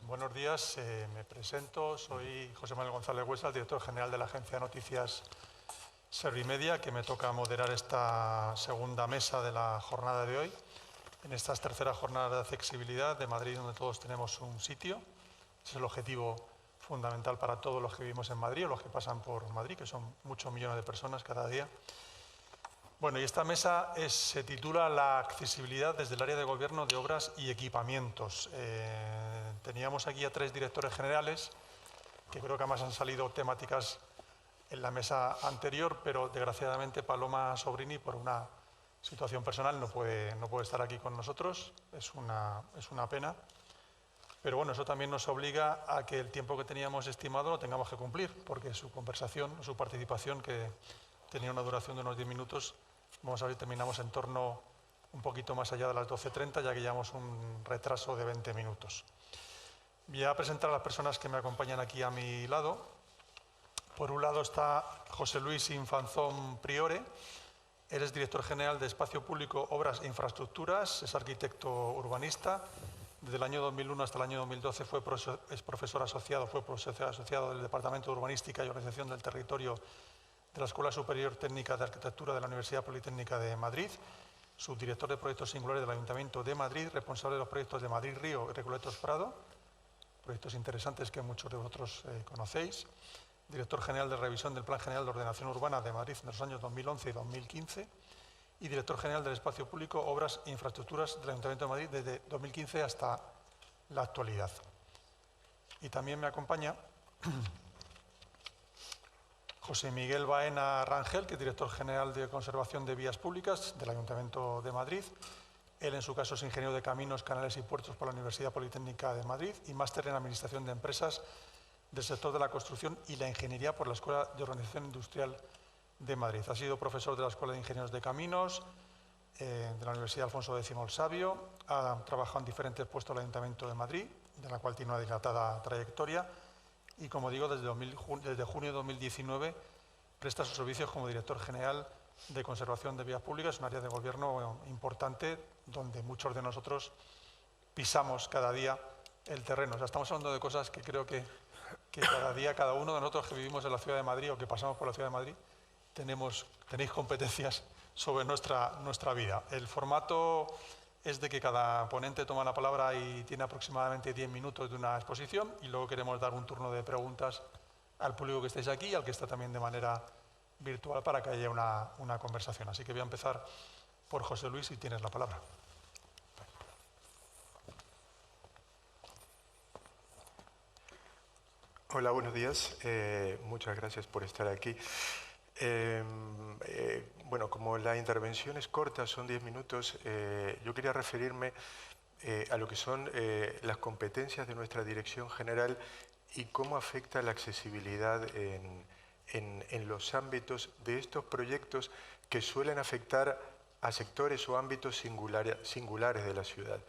Buenos días, me presento, soy José Manuel González Huesa, director general de la agencia de noticias Servimedia, que me toca moderar esta segunda mesa de la jornada de hoy, en estas terceras jornadas de accesibilidad de Madrid, donde todos tenemos un sitio. Ese es el objetivo fundamental para todos los que vivimos en Madrid o los que pasan por Madrid, que son muchos millones de personas cada día. Bueno, y esta mesa se titula La accesibilidad desde el área de gobierno de obras y equipamientos. Teníamos aquí a 3 directores generales, que creo que además han salido temáticas en la mesa anterior, pero desgraciadamente Paloma Sobrini, por una situación personal, no puede estar aquí con nosotros. Es una pena. Pero bueno, eso también nos obliga a que el tiempo que teníamos estimado lo tengamos que cumplir, porque su conversación, su participación, que tenía una duración de unos 10 minutos, vamos a ver si terminamos en torno un poquito más allá de las 12:30, ya que llevamos un retraso de 20 minutos. Voy a presentar a las personas que me acompañan aquí a mi lado. Por un lado está José Luis Infanzón Priore. Él es director general de Espacio Público, Obras e Infraestructuras, es arquitecto urbanista. Desde el año 2001 hasta el año 2012 fue profesor asociado del Departamento de Urbanística y Organización del Territorio de la Escuela Superior Técnica de Arquitectura de la Universidad Politécnica de Madrid, subdirector de proyectos singulares del Ayuntamiento de Madrid, responsable de los proyectos de Madrid Río y Recoletos Prado, proyectos interesantes que muchos de vosotros conocéis, director general de revisión del Plan General de Ordenación Urbana de Madrid en los años 2011 y 2015 y director general del Espacio Público, Obras e Infraestructuras del Ayuntamiento de Madrid desde 2015 hasta la actualidad. Y también me acompaña José Miguel Baena Rangel, que es director general de Conservación de Vías Públicas del Ayuntamiento de Madrid. Él, en su caso, es ingeniero de Caminos, Canales y Puertos por la Universidad Politécnica de Madrid y máster en Administración de Empresas del sector de la construcción y la ingeniería por la Escuela de Organización Industrial de Madrid. Ha sido profesor de la Escuela de Ingenieros de Caminos, de la Universidad Alfonso X el Sabio. Ha trabajado en diferentes puestos del Ayuntamiento de Madrid, de la cual tiene una dilatada trayectoria. Y, como digo, desde junio de 2019 presta sus servicios como director general de Conservación de Vías Públicas, un área de gobierno importante donde muchos de nosotros pisamos cada día el terreno. O sea, estamos hablando de cosas que creo que cada día, cada uno de nosotros que vivimos en la Ciudad de Madrid o que pasamos por la Ciudad de Madrid, tenéis competencias sobre nuestra vida. El formato es de que cada ponente toma la palabra y tiene aproximadamente 10 minutos de una exposición y luego queremos dar un turno de preguntas al público que estáis aquí y al que está también de manera virtual para que haya una conversación. Así que voy a empezar por José Luis, si tienes la palabra. Hola, buenos días. Muchas gracias por estar aquí. Bueno, como la intervención es corta, son 10 minutos, yo quería referirme a lo que son las competencias de nuestra dirección general y cómo afecta la accesibilidad en los ámbitos de estos proyectos que suelen afectar a sectores o ámbitos singulares de la ciudad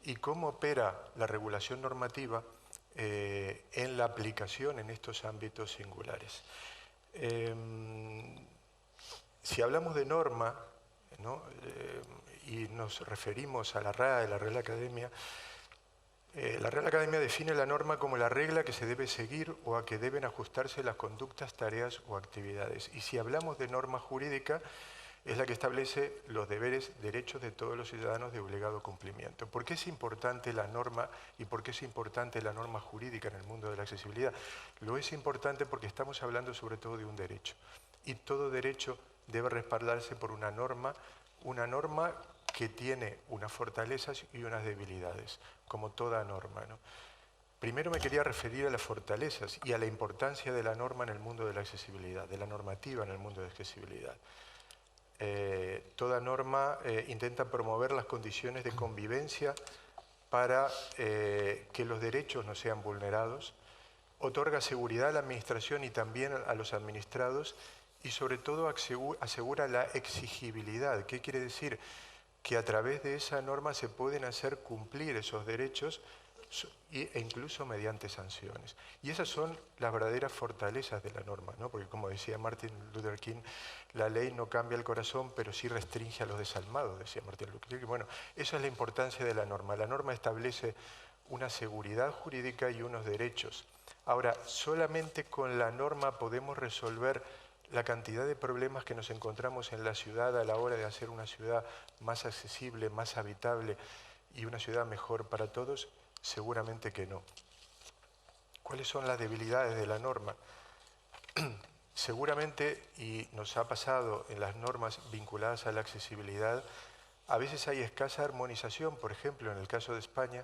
y cómo opera la regulación normativa en la aplicación en estos ámbitos singulares. Si hablamos de norma, ¿no? Y nos referimos a la RAE, la Real Academia, la Real Academia define la norma como la regla que se debe seguir o a que deben ajustarse las conductas, tareas o actividades. Y si hablamos de norma jurídica, es la que establece los deberes, derechos de todos los ciudadanos de obligado cumplimiento. ¿Por qué es importante la norma y por qué es importante la norma jurídica en el mundo de la accesibilidad? Lo es importante porque estamos hablando sobre todo de un derecho. Y todo derecho debe respaldarse por una norma que tiene unas fortalezas y unas debilidades, como toda norma, ¿no? Primero me quería referir a las fortalezas y a la importancia de la norma en el mundo de la accesibilidad, de la normativa en el mundo de la accesibilidad. Toda norma intenta promover las condiciones de convivencia para que los derechos no sean vulnerados, otorga seguridad a la administración y también a los administrados y sobre todo asegura la exigibilidad. ¿Qué quiere decir? Que a través de esa norma se pueden hacer cumplir esos derechos e incluso mediante sanciones. Y esas son las verdaderas fortalezas de la norma, ¿no? Porque, como decía Martin Luther King, la ley no cambia el corazón, pero sí restringe a los desalmados, decía Martin Luther King. Bueno, esa es la importancia de la norma. La norma establece una seguridad jurídica y unos derechos. Ahora, solamente con la norma podemos resolver la cantidad de problemas que nos encontramos en la ciudad a la hora de hacer una ciudad más accesible, más habitable y una ciudad mejor para todos. Seguramente que no. ¿Cuáles son las debilidades de la norma? Seguramente, y nos ha pasado en las normas vinculadas a la accesibilidad, a veces hay escasa armonización, por ejemplo, en el caso de España,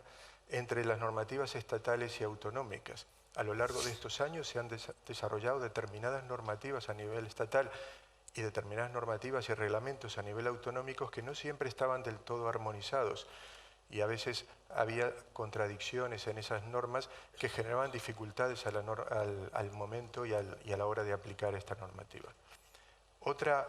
entre las normativas estatales y autonómicas. A lo largo de estos años se han desarrollado determinadas normativas a nivel estatal y determinadas normativas y reglamentos a nivel autonómico que no siempre estaban del todo armonizados. Y a veces había contradicciones en esas normas que generaban dificultades al momento y a la hora de aplicar esta normativa. Otra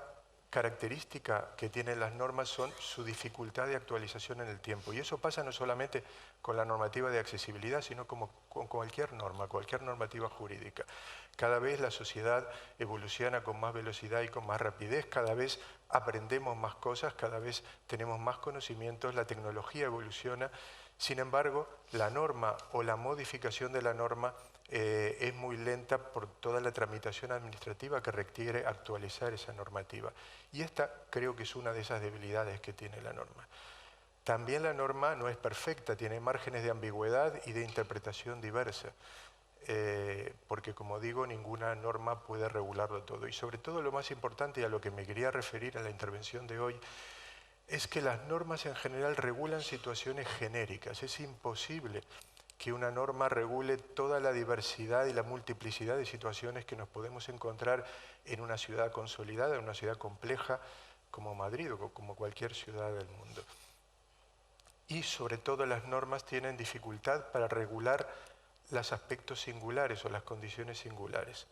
característica que tienen las normas son su dificultad de actualización en el tiempo. Y eso pasa no solamente con la normativa de accesibilidad, sino como con cualquier norma, cualquier normativa jurídica. Cada vez la sociedad evoluciona con más velocidad y con más rapidez, cada vez aprendemos más cosas, cada vez tenemos más conocimientos, la tecnología evoluciona. Sin embargo, la norma o la modificación de la norma es muy lenta por toda la tramitación administrativa que requiere actualizar esa normativa. Y esta creo que es una de esas debilidades que tiene la norma. También la norma no es perfecta, tiene márgenes de ambigüedad y de interpretación diversa, porque como digo, ninguna norma puede regularlo todo. Y sobre todo lo más importante y a lo que me quería referir en la intervención de hoy, es que las normas en general regulan situaciones genéricas. Es imposible que una norma regule toda la diversidad y la multiplicidad de situaciones que nos podemos encontrar en una ciudad consolidada, en una ciudad compleja como Madrid o como cualquier ciudad del mundo. Y sobre todo las normas tienen dificultad para regular los aspectos singulares o las condiciones singulares.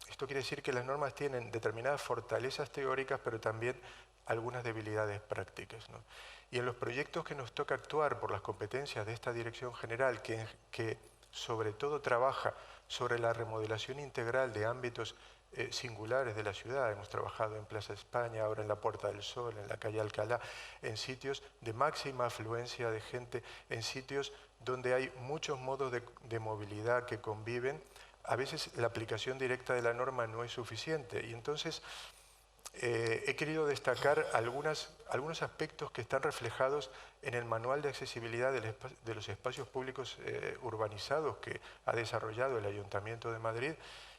Esto quiere decir que las normas tienen determinadas fortalezas teóricas, pero también algunas debilidades prácticas, ¿no? Y en los proyectos que nos toca actuar por las competencias de esta Dirección General, que sobre todo trabaja sobre la remodelación integral de ámbitos singulares de la ciudad, hemos trabajado en Plaza España, ahora en la Puerta del Sol, en la calle Alcalá, en sitios de máxima afluencia de gente, en sitios donde hay muchos modos de movilidad que conviven. A veces la aplicación directa de la norma no es suficiente y entonces he querido destacar algunos aspectos que están reflejados en el Manual de Accesibilidad de los Espacios Públicos Urbanizados que ha desarrollado el Ayuntamiento de Madrid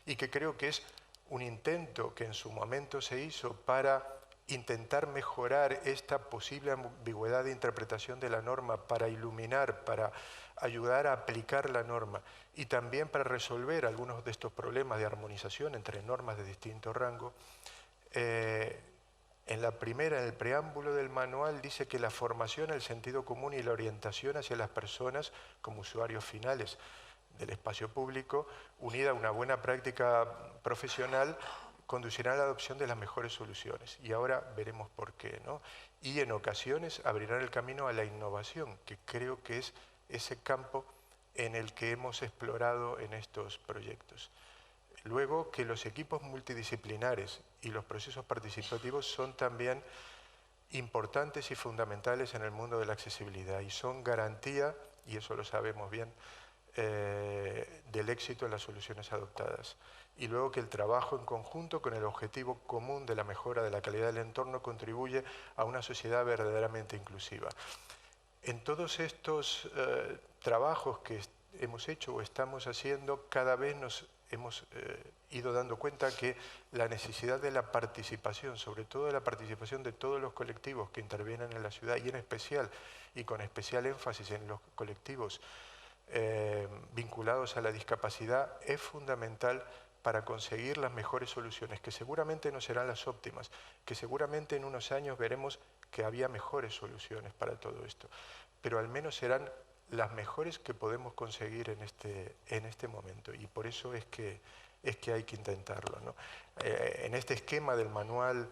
y que creo que es un intento que en su momento se hizo para intentar mejorar esta posible ambigüedad de interpretación de la norma, para iluminar, para ayudar a aplicar la norma y también para resolver algunos de estos problemas de armonización entre normas de distinto rango. En el preámbulo del manual dice que la formación, el sentido común y la orientación hacia las personas como usuarios finales del espacio público, unida a una buena práctica profesional, conducirá a la adopción de las mejores soluciones. Y ahora veremos por qué, ¿no? Y en ocasiones abrirán el camino a la innovación, que creo que es ese campo en el que hemos explorado en estos proyectos. Luego, que los equipos multidisciplinares y los procesos participativos son también importantes y fundamentales en el mundo de la accesibilidad y son garantía, y eso lo sabemos bien, del éxito en las soluciones adoptadas. Y luego que el trabajo en conjunto con el objetivo común de la mejora de la calidad del entorno contribuye a una sociedad verdaderamente inclusiva. En todos estos trabajos que hemos hecho o estamos haciendo, cada vez nos hemos ido dando cuenta que la necesidad de la participación, sobre todo de la participación de todos los colectivos que intervienen en la ciudad y en especial, y con especial énfasis en los colectivos vinculados a la discapacidad, es fundamental para conseguir las mejores soluciones, que seguramente no serán las óptimas, que seguramente en unos años veremos que había mejores soluciones para todo esto, pero al menos serán las mejores que podemos conseguir en este momento y por eso es que hay que intentarlo, ¿no? En este esquema del manual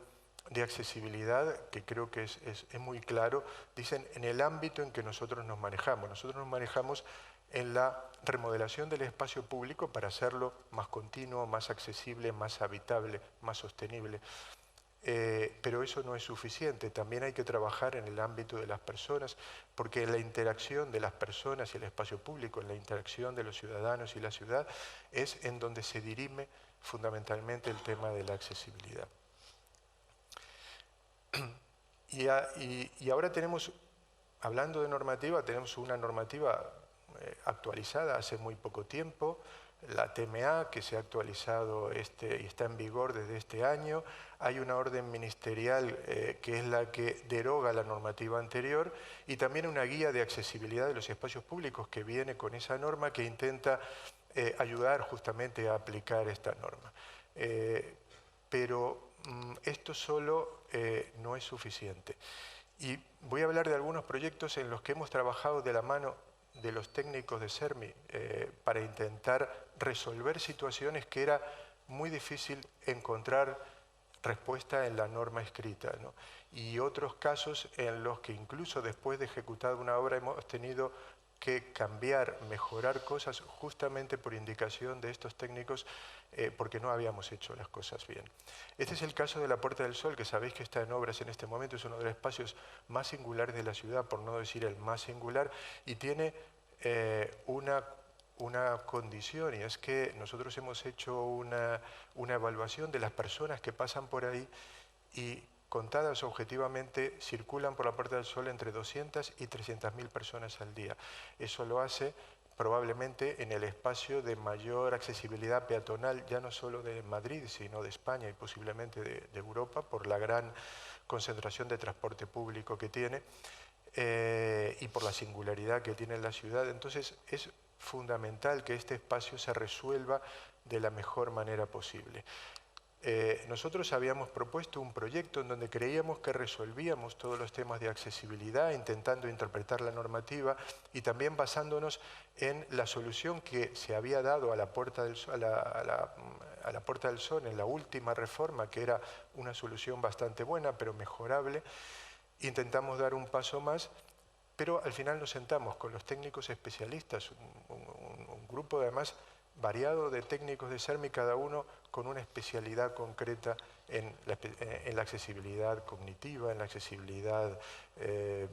de accesibilidad, que creo que es muy claro, dicen en el ámbito en que nosotros nos manejamos en la remodelación del espacio público para hacerlo más continuo, más accesible, más habitable, más sostenible. pero eso no es suficiente. También hay que trabajar en el ámbito de las personas, porque en la interacción de las personas y el espacio público, en la interacción de los ciudadanos y la ciudad, es en donde se dirime fundamentalmente el tema de la accesibilidad. Y ahora tenemos, hablando de normativa, tenemos una normativa actualizada hace muy poco tiempo, la TMA, que se ha actualizado y está en vigor desde este año. Hay una orden ministerial que es la que deroga la normativa anterior, y también una guía de accesibilidad de los espacios públicos que viene con esa norma, que intenta ayudar justamente a aplicar esta norma. Pero esto solo no es suficiente. Y voy a hablar de algunos proyectos en los que hemos trabajado de la mano de los técnicos de SERMI para intentar resolver situaciones que era muy difícil encontrar respuesta en la norma escrita, ¿no? Y otros casos en los que incluso después de ejecutar una obra hemos tenido que cambiar, mejorar cosas justamente por indicación de estos técnicos porque no habíamos hecho las cosas bien. Este es el caso de la Puerta del Sol, que sabéis que está en obras en este momento, es uno de los espacios más singulares de la ciudad, por no decir el más singular, y tiene una condición, y es que nosotros hemos hecho una evaluación de las personas que pasan por ahí y contadas objetivamente circulan por la Puerta del Sol entre 200 y 300.000 personas al día. Eso lo hace probablemente en el espacio de mayor accesibilidad peatonal, ya no solo de Madrid, sino de España y posiblemente de Europa, por la gran concentración de transporte público que tiene y por la singularidad que tiene la ciudad. Entonces es fundamental que este espacio se resuelva de la mejor manera posible. Nosotros habíamos propuesto un proyecto en donde creíamos que resolvíamos todos los temas de accesibilidad, intentando interpretar la normativa y también basándonos en la solución que se había dado a la Puerta del Sol, a la Puerta del Sol en la última reforma, que era una solución bastante buena, pero mejorable. Intentamos dar un paso más, pero al final nos sentamos con los técnicos especialistas, un grupo además variado de técnicos de SERMI, cada uno con una especialidad concreta en la accesibilidad cognitiva, en la accesibilidad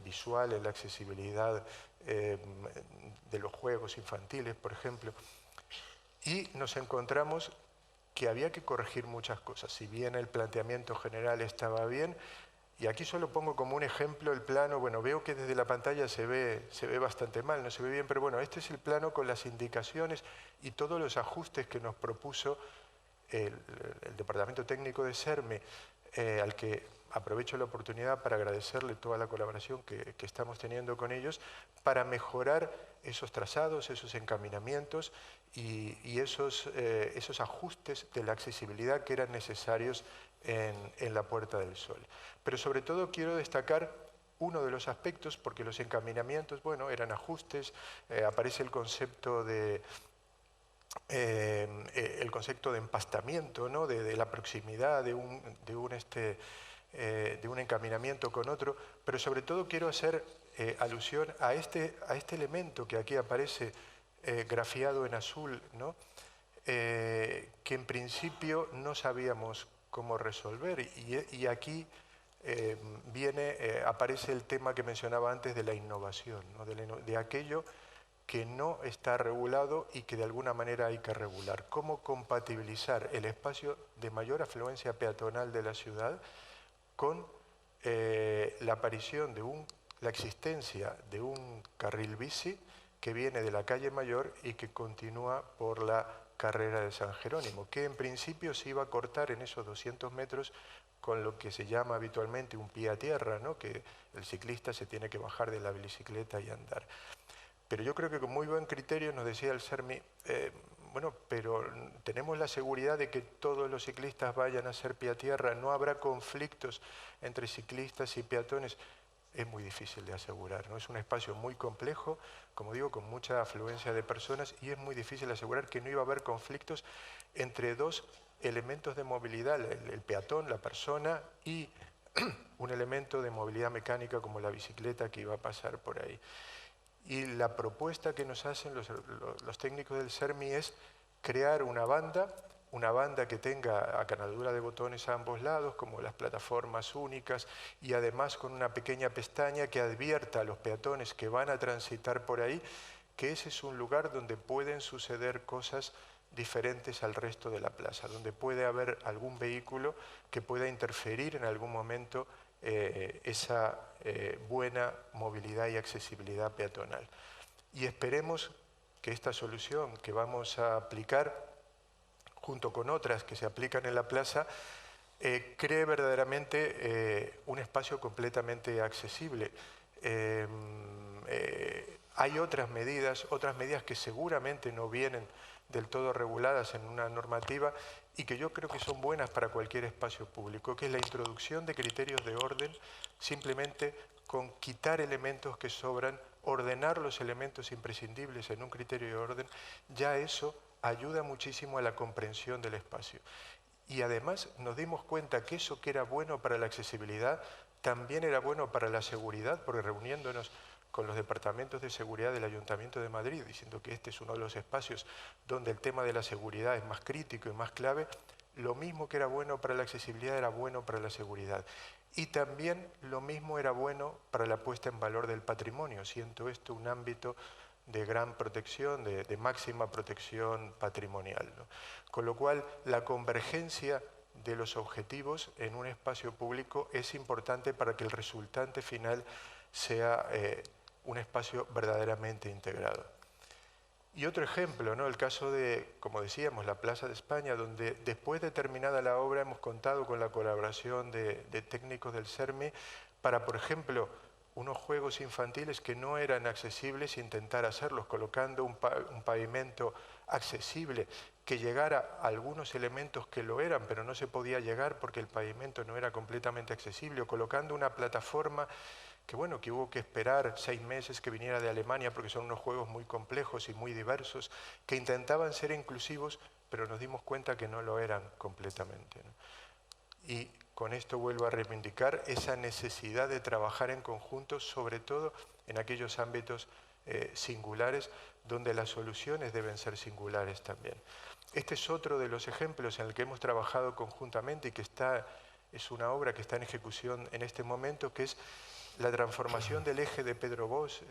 visual, en la accesibilidad de los juegos infantiles, por ejemplo. Y nos encontramos que había que corregir muchas cosas. Si bien el planteamiento general estaba bien, y aquí solo pongo como un ejemplo el plano, bueno, veo que desde la pantalla se ve bastante mal, no se ve bien, pero bueno, este es el plano con las indicaciones y todos los ajustes que nos propuso el Departamento Técnico de SERMI, al que aprovecho la oportunidad para agradecerle toda la colaboración que estamos teniendo con ellos, para mejorar esos trazados, esos encaminamientos y esos ajustes de la accesibilidad que eran necesarios en la Puerta del Sol. Pero sobre todo quiero destacar uno de los aspectos, porque los encaminamientos, bueno, eran ajustes, aparece el concepto de empastamiento, ¿no? de la proximidad de un encaminamiento con otro, pero sobre todo quiero hacer alusión a este elemento que aquí aparece grafiado en azul, ¿no? Que en principio no sabíamos cómo resolver, y aquí aparece el tema que mencionaba antes de la innovación, ¿no? de aquello que no está regulado y que de alguna manera hay que regular. ¿Cómo compatibilizar el espacio de mayor afluencia peatonal de la ciudad con la aparición la existencia de un carril bici que viene de la calle Mayor y que continúa por la carrera de San Jerónimo, que en principio se iba a cortar en esos 200 metros con lo que se llama habitualmente un pie a tierra, ¿no? Que el ciclista se tiene que bajar de la bicicleta y andar. Pero yo creo que con muy buen criterio nos decía el SERMI, bueno, pero tenemos la seguridad de que todos los ciclistas vayan a hacer pie a tierra, no habrá conflictos entre ciclistas y peatones. Es muy difícil de asegurar, ¿no? Es un espacio muy complejo, como digo, con mucha afluencia de personas, y es muy difícil asegurar que no iba a haber conflictos entre dos elementos de movilidad, el peatón, la persona, y un elemento de movilidad mecánica como la bicicleta que iba a pasar por ahí. Y la propuesta que nos hacen los técnicos del SERMI es crear una banda una banda que tenga acanadura de botones a ambos lados, como las plataformas únicas, y además con una pequeña pestaña que advierta a los peatones que van a transitar por ahí que ese es un lugar donde pueden suceder cosas diferentes al resto de la plaza, donde puede haber algún vehículo que pueda interferir en algún momento esa buena movilidad y accesibilidad peatonal. Y esperemos que esta solución que vamos a aplicar, junto con otras que se aplican en la plaza, cree verdaderamente un espacio completamente accesible. Hay otras medidas que seguramente no vienen del todo reguladas en una normativa y que yo creo que son buenas para cualquier espacio público, que es la introducción de criterios de orden, simplemente con quitar elementos que sobran, ordenar los elementos imprescindibles en un criterio de orden, ya eso ayuda muchísimo a la comprensión del espacio. Y además nos dimos cuenta que eso que era bueno para la accesibilidad también era bueno para la seguridad, porque reuniéndonos con los departamentos de seguridad del Ayuntamiento de Madrid, diciendo que este es uno de los espacios donde el tema de la seguridad es más crítico y más clave, lo mismo que era bueno para la accesibilidad era bueno para la seguridad. Y también lo mismo era bueno para la puesta en valor del patrimonio, siendo esto un ámbito de gran protección, de máxima protección patrimonial, ¿no? Con lo cual, la convergencia de los objetivos en un espacio público es importante para que el resultante final sea un espacio verdaderamente integrado. Y otro ejemplo, ¿no? El caso de, como decíamos, la Plaza de España, donde después de terminada la obra hemos contado con la colaboración de técnicos del SERMI para, por ejemplo, unos juegos infantiles que no eran accesibles, intentar hacerlos, colocando un pavimento accesible, que llegara a algunos elementos que lo eran, pero no se podía llegar porque el pavimento no era completamente accesible, o colocando una plataforma que bueno, que hubo que esperar 6 meses que viniera de Alemania porque son unos juegos muy complejos y muy diversos, que intentaban ser inclusivos, pero nos dimos cuenta que no lo eran completamente, ¿no? Y con esto vuelvo a reivindicar esa necesidad de trabajar en conjunto, sobre todo en aquellos ámbitos singulares, donde las soluciones deben ser singulares también. Este es otro de los ejemplos en el que hemos trabajado conjuntamente y que es una obra que está en ejecución en este momento, que es la transformación del eje de Pedro Bosch,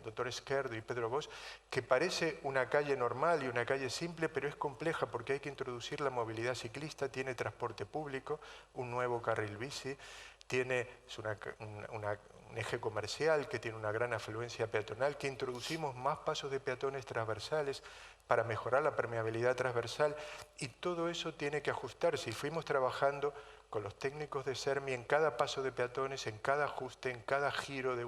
Doctor Esquerdo y Pedro Bosch, que parece una calle normal y una calle simple, pero es compleja porque hay que introducir la movilidad ciclista, tiene transporte público, un nuevo carril bici, es un eje comercial que tiene una gran afluencia peatonal, que introducimos más pasos de peatones transversales para mejorar la permeabilidad transversal, y todo eso tiene que ajustarse, y fuimos trabajando con los técnicos de SERMI en cada paso de peatones, en cada ajuste, en cada giro de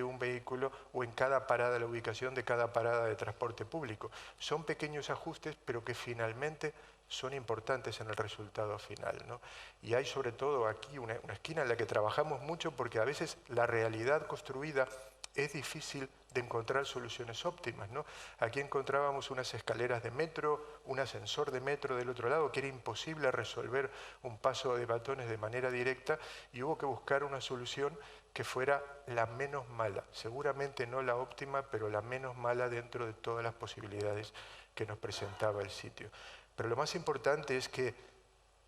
un vehículo o en cada parada, la ubicación de cada parada de transporte público. Son pequeños ajustes, pero que finalmente son importantes en el resultado final, ¿no? Y hay sobre todo aquí una esquina en la que trabajamos mucho porque a veces la realidad construida es difícil de encontrar soluciones óptimas, ¿no? Aquí encontrábamos unas escaleras de metro, un ascensor de metro del otro lado, que era imposible resolver un paso de peatones de manera directa, y hubo que buscar una solución que fuera la menos mala, seguramente no la óptima, pero la menos mala dentro de todas las posibilidades que nos presentaba el sitio. Pero lo más importante es que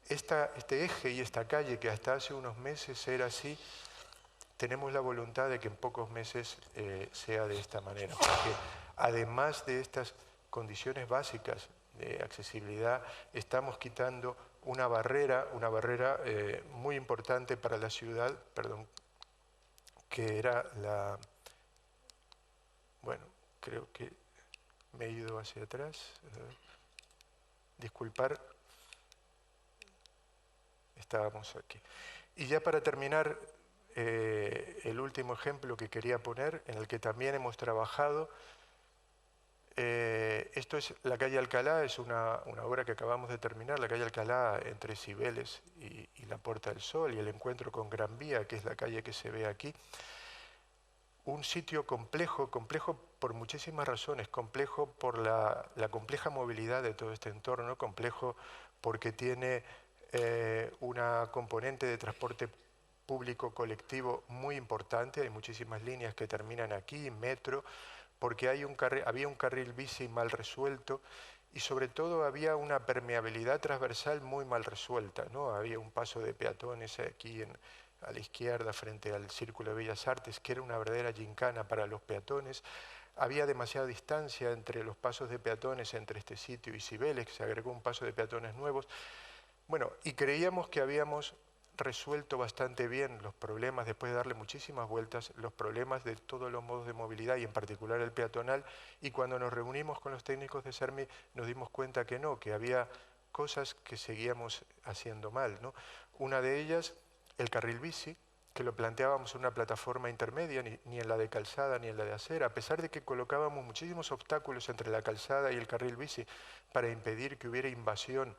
este eje y esta calle, que hasta hace unos meses era así, tenemos la voluntad de que en pocos meses sea de esta manera, porque además de estas condiciones básicas de accesibilidad, estamos quitando una barrera muy importante para la ciudad, que era la... Bueno, creo que me he ido hacia atrás. Disculpar, estábamos aquí. Y ya para terminar, el último ejemplo que quería poner, en el que también hemos trabajado, esto es la calle Alcalá, es una obra que acabamos de terminar, la calle Alcalá entre Cibeles y la Puerta del Sol y el encuentro con Gran Vía, que es la calle que se ve aquí. Un sitio complejo por muchísimas razones, complejo por la compleja movilidad de todo este entorno, complejo porque tiene una componente de transporte público colectivo muy importante, hay muchísimas líneas que terminan aquí, metro, porque había un carril bici mal resuelto y sobre todo había una permeabilidad transversal muy mal resuelta, ¿no? Había un paso de peatones aquí a la izquierda frente al Círculo de Bellas Artes, que era una verdadera gincana para los peatones. Había demasiada distancia entre los pasos de peatones entre este sitio y Cibeles, que se agregó un paso de peatones nuevos. Bueno, y creíamos que habíamos resuelto bastante bien los problemas, después de darle muchísimas vueltas, los problemas de todos los modos de movilidad y en particular el peatonal, y cuando nos reunimos con los técnicos de SERMI nos dimos cuenta que no, que había cosas que seguíamos haciendo mal, ¿no? Una de ellas, el carril bici, que lo planteábamos en una plataforma intermedia, ni en la de calzada ni en la de acera, a pesar de que colocábamos muchísimos obstáculos entre la calzada y el carril bici para impedir que hubiera invasión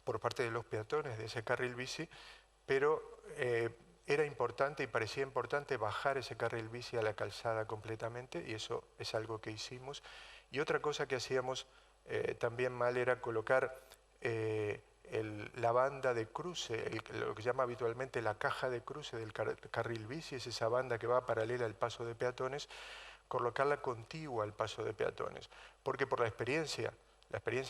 por parte de los peatones de ese carril bici, pero era importante y parecía importante bajar ese carril bici a la calzada completamente, y eso es algo que hicimos. Y otra cosa que hacíamos también mal era colocar la banda de cruce, lo que se llama habitualmente la caja de cruce del carril bici, es esa banda que va paralela al paso de peatones, colocarla contigua al paso de peatones, porque por la experiencia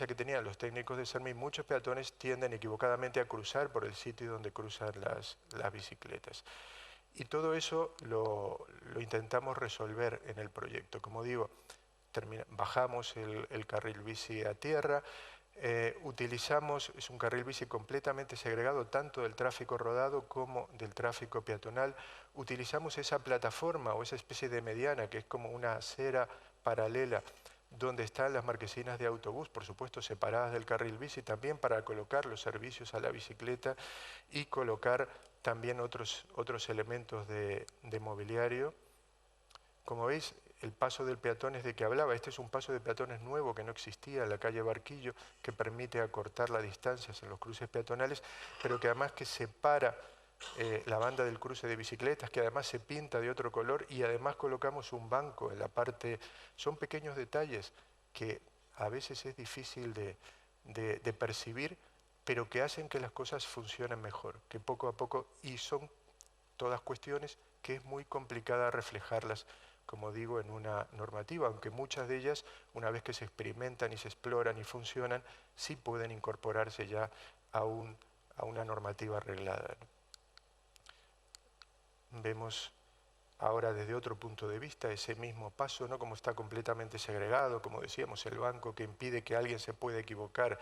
que tenían los técnicos de SERMI, muchos peatones tienden equivocadamente a cruzar por el sitio donde cruzan las bicicletas. Y todo eso lo intentamos resolver en el proyecto. Como digo, bajamos el carril bici a tierra, es un carril bici completamente segregado tanto del tráfico rodado como del tráfico peatonal. Utilizamos esa plataforma o esa especie de mediana que es como una acera paralela donde están las marquesinas de autobús, por supuesto separadas del carril bici, también para colocar los servicios a la bicicleta y colocar también otros elementos de mobiliario. Como veis, el paso del peatón es de que hablaba. Este es un paso de peatones nuevo que no existía en la calle Barquillo, que permite acortar las distancias en los cruces peatonales, pero que además que separa la banda del cruce de bicicletas, que además se pinta de otro color, y además colocamos un banco en la parte. Son pequeños detalles que a veces es difícil de percibir, pero que hacen que las cosas funcionen mejor, que poco a poco, y son todas cuestiones que es muy complicada reflejarlas, como digo, en una normativa, aunque muchas de ellas, una vez que se experimentan y se exploran y funcionan, sí pueden incorporarse ya a una normativa arreglada, ¿no? Vemos ahora desde otro punto de vista ese mismo paso, ¿no? Como está completamente segregado, como decíamos, el banco que impide que alguien se pueda equivocar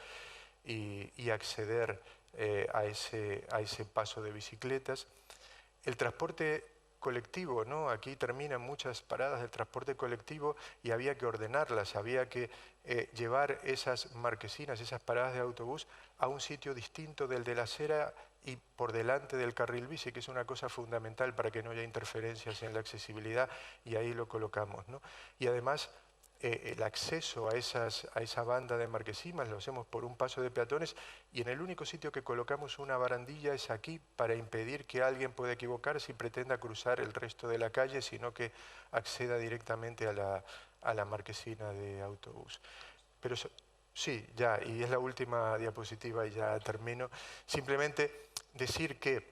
y acceder a ese paso de bicicletas. El transporte colectivo, ¿no? Aquí terminan muchas paradas del transporte colectivo y había que ordenarlas, había que llevar esas marquesinas, esas paradas de autobús a un sitio distinto del de la acera y por delante del carril bici, que es una cosa fundamental para que no haya interferencias en la accesibilidad, y ahí lo colocamos, ¿no? Y además el acceso a esa banda de marquesinas lo hacemos por un paso de peatones, y en el único sitio que colocamos una barandilla es aquí, para impedir que alguien pueda equivocarse y pretenda cruzar el resto de la calle, sino que acceda directamente a la marquesina de autobús. Pero sí, ya, y es la última diapositiva y ya termino. Simplemente decir que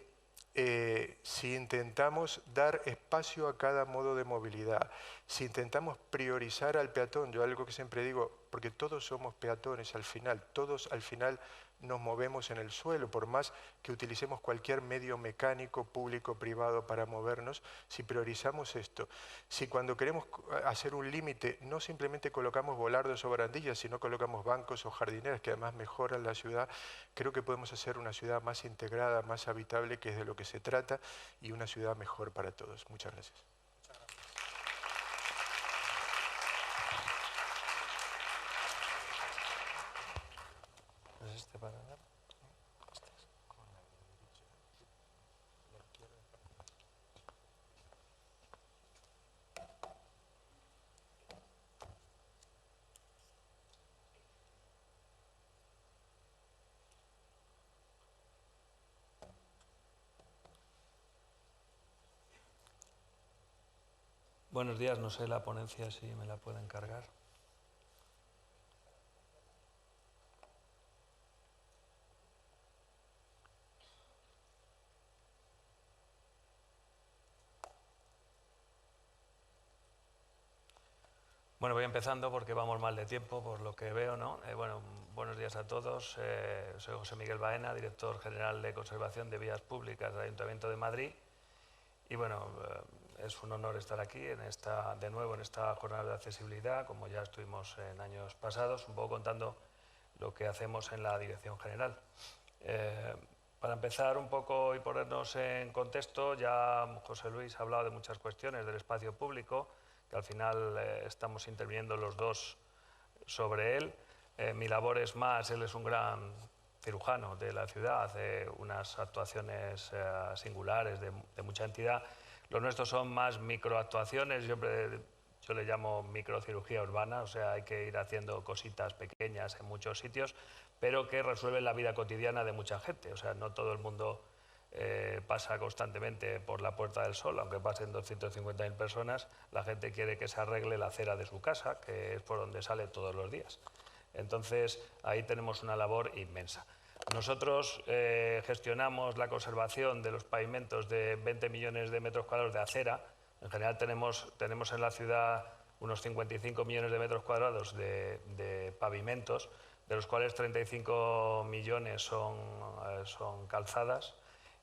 si intentamos dar espacio a cada modo de movilidad, si intentamos priorizar al peatón, yo algo que siempre digo, porque todos somos peatones al final, todos al final nos movemos en el suelo, por más que utilicemos cualquier medio mecánico, público, privado para movernos, si priorizamos esto, si cuando queremos hacer un límite no simplemente colocamos volardos o barandillas, sino colocamos bancos o jardineras que además mejoran la ciudad, creo que podemos hacer una ciudad más integrada, más habitable, que es de lo que se trata, y una ciudad mejor para todos. Muchas gracias. Buenos días, no sé la ponencia si me la pueden cargar. Bueno, voy empezando porque vamos mal de tiempo, por lo que veo, ¿no? Bueno, buenos días a todos. Soy José Miguel Baena, director general de Conservación de Vías Públicas del Ayuntamiento de Madrid. Y bueno, es un honor estar aquí de nuevo en esta jornada de accesibilidad, como ya estuvimos en años pasados, un poco contando lo que hacemos en la Dirección General. Para empezar un poco y ponernos en contexto, ya José Luis ha hablado de muchas cuestiones del espacio público, que al final estamos interviniendo los dos sobre él. Mi labor es más, él es un gran cirujano de la ciudad, hace unas actuaciones singulares de mucha entidad. Los nuestros son más microactuaciones, yo le llamo microcirugía urbana, o sea, hay que ir haciendo cositas pequeñas en muchos sitios, pero que resuelven la vida cotidiana de mucha gente. O sea, no todo el mundo pasa constantemente por la Puerta del Sol, aunque pasen 250.000 personas, la gente quiere que se arregle la acera de su casa, que es por donde sale todos los días. Entonces, ahí tenemos una labor inmensa. Nosotros gestionamos la conservación de los pavimentos de 20 millones de metros cuadrados de acera. En general tenemos en la ciudad unos 55 millones de metros cuadrados de pavimentos, de los cuales 35 millones son calzadas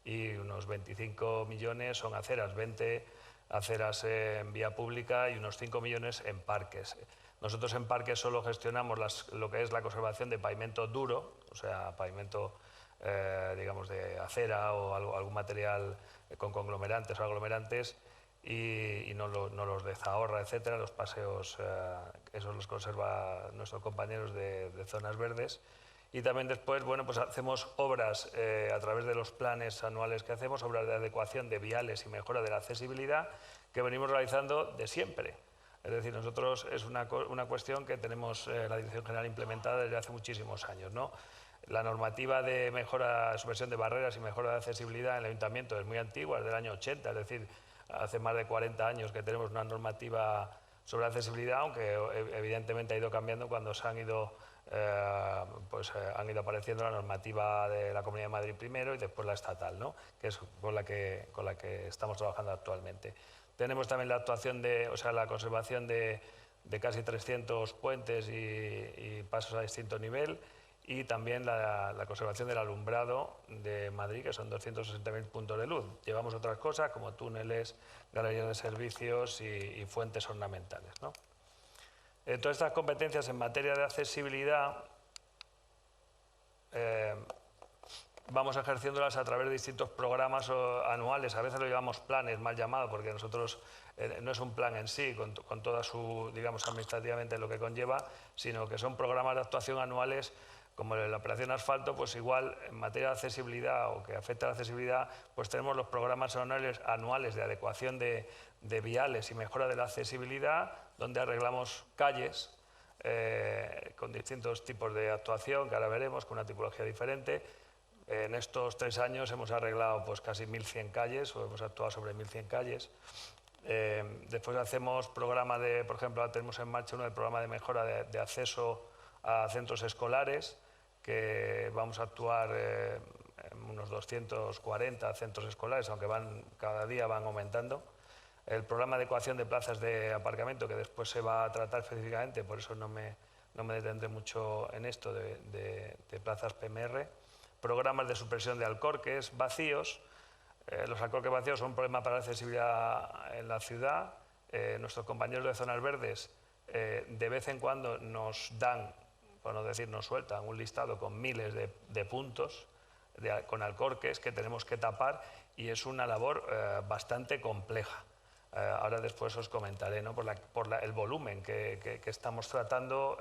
y unos 25 millones son aceras, 20 aceras en vía pública y unos 5 millones en parques. Nosotros en parques solo gestionamos lo que es la conservación de pavimento duro, o sea, pavimento digamos de acera o algún material con conglomerantes o aglomerantes, y no los de zahorra, etcétera. Los paseos, esos los conserva nuestros compañeros de zonas verdes. Y también después, bueno, pues hacemos obras a través de los planes anuales que hacemos, obras de adecuación de viales y mejora de la accesibilidad que venimos realizando de siempre. Es decir, nosotros es una cuestión que tenemos la Dirección General implementada desde hace muchísimos años, ¿no? La normativa de supresión de barreras y mejora de accesibilidad en el Ayuntamiento es muy antigua, es del año 80, es decir, hace más de 40 años que tenemos una normativa sobre accesibilidad, aunque evidentemente ha ido cambiando cuando se han ido apareciendo la normativa de la Comunidad de Madrid primero y después la estatal, ¿no? Que es con la que estamos trabajando actualmente. Tenemos también la actuación la conservación de casi 300 puentes y pasos a distinto nivel, y también la conservación del alumbrado de Madrid, que son 260.000 puntos de luz. Llevamos otras cosas como túneles, galerías de servicios y fuentes ornamentales, ¿no? Todas estas competencias en materia de accesibilidad vamos ejerciéndolas a través de distintos programas anuales. A veces lo llamamos planes, mal llamado, porque nosotros no es un plan en sí, con toda su, digamos, administrativamente lo que conlleva, sino que son programas de actuación anuales, como la operación asfalto. Pues igual en materia de accesibilidad o que afecta a la accesibilidad, pues tenemos los programas anuales de adecuación de viales y mejora de la accesibilidad, donde arreglamos calles con distintos tipos de actuación, que ahora veremos, con una tipología diferente. En estos 3 años hemos arreglado pues casi 1.100 calles, o hemos actuado sobre 1.100 calles. Después hacemos programas por ejemplo, tenemos en marcha uno del programa de mejora de acceso a centros escolares, que vamos a actuar en unos 240 centros escolares, aunque cada día van aumentando. El programa de adecuación de plazas de aparcamiento, que después se va a tratar específicamente, por eso no me detendré mucho en esto de plazas PMR. Programas de supresión de alcorques vacíos. Los alcorques vacíos son un problema para la accesibilidad en la ciudad. Nuestros compañeros de zonas verdes de vez en cuando nos dan, por no decir nos sueltan, un listado con miles de puntos con alcorques que tenemos que tapar, y es una labor bastante compleja. Ahora después os comentaré, ¿no? por el volumen que estamos tratando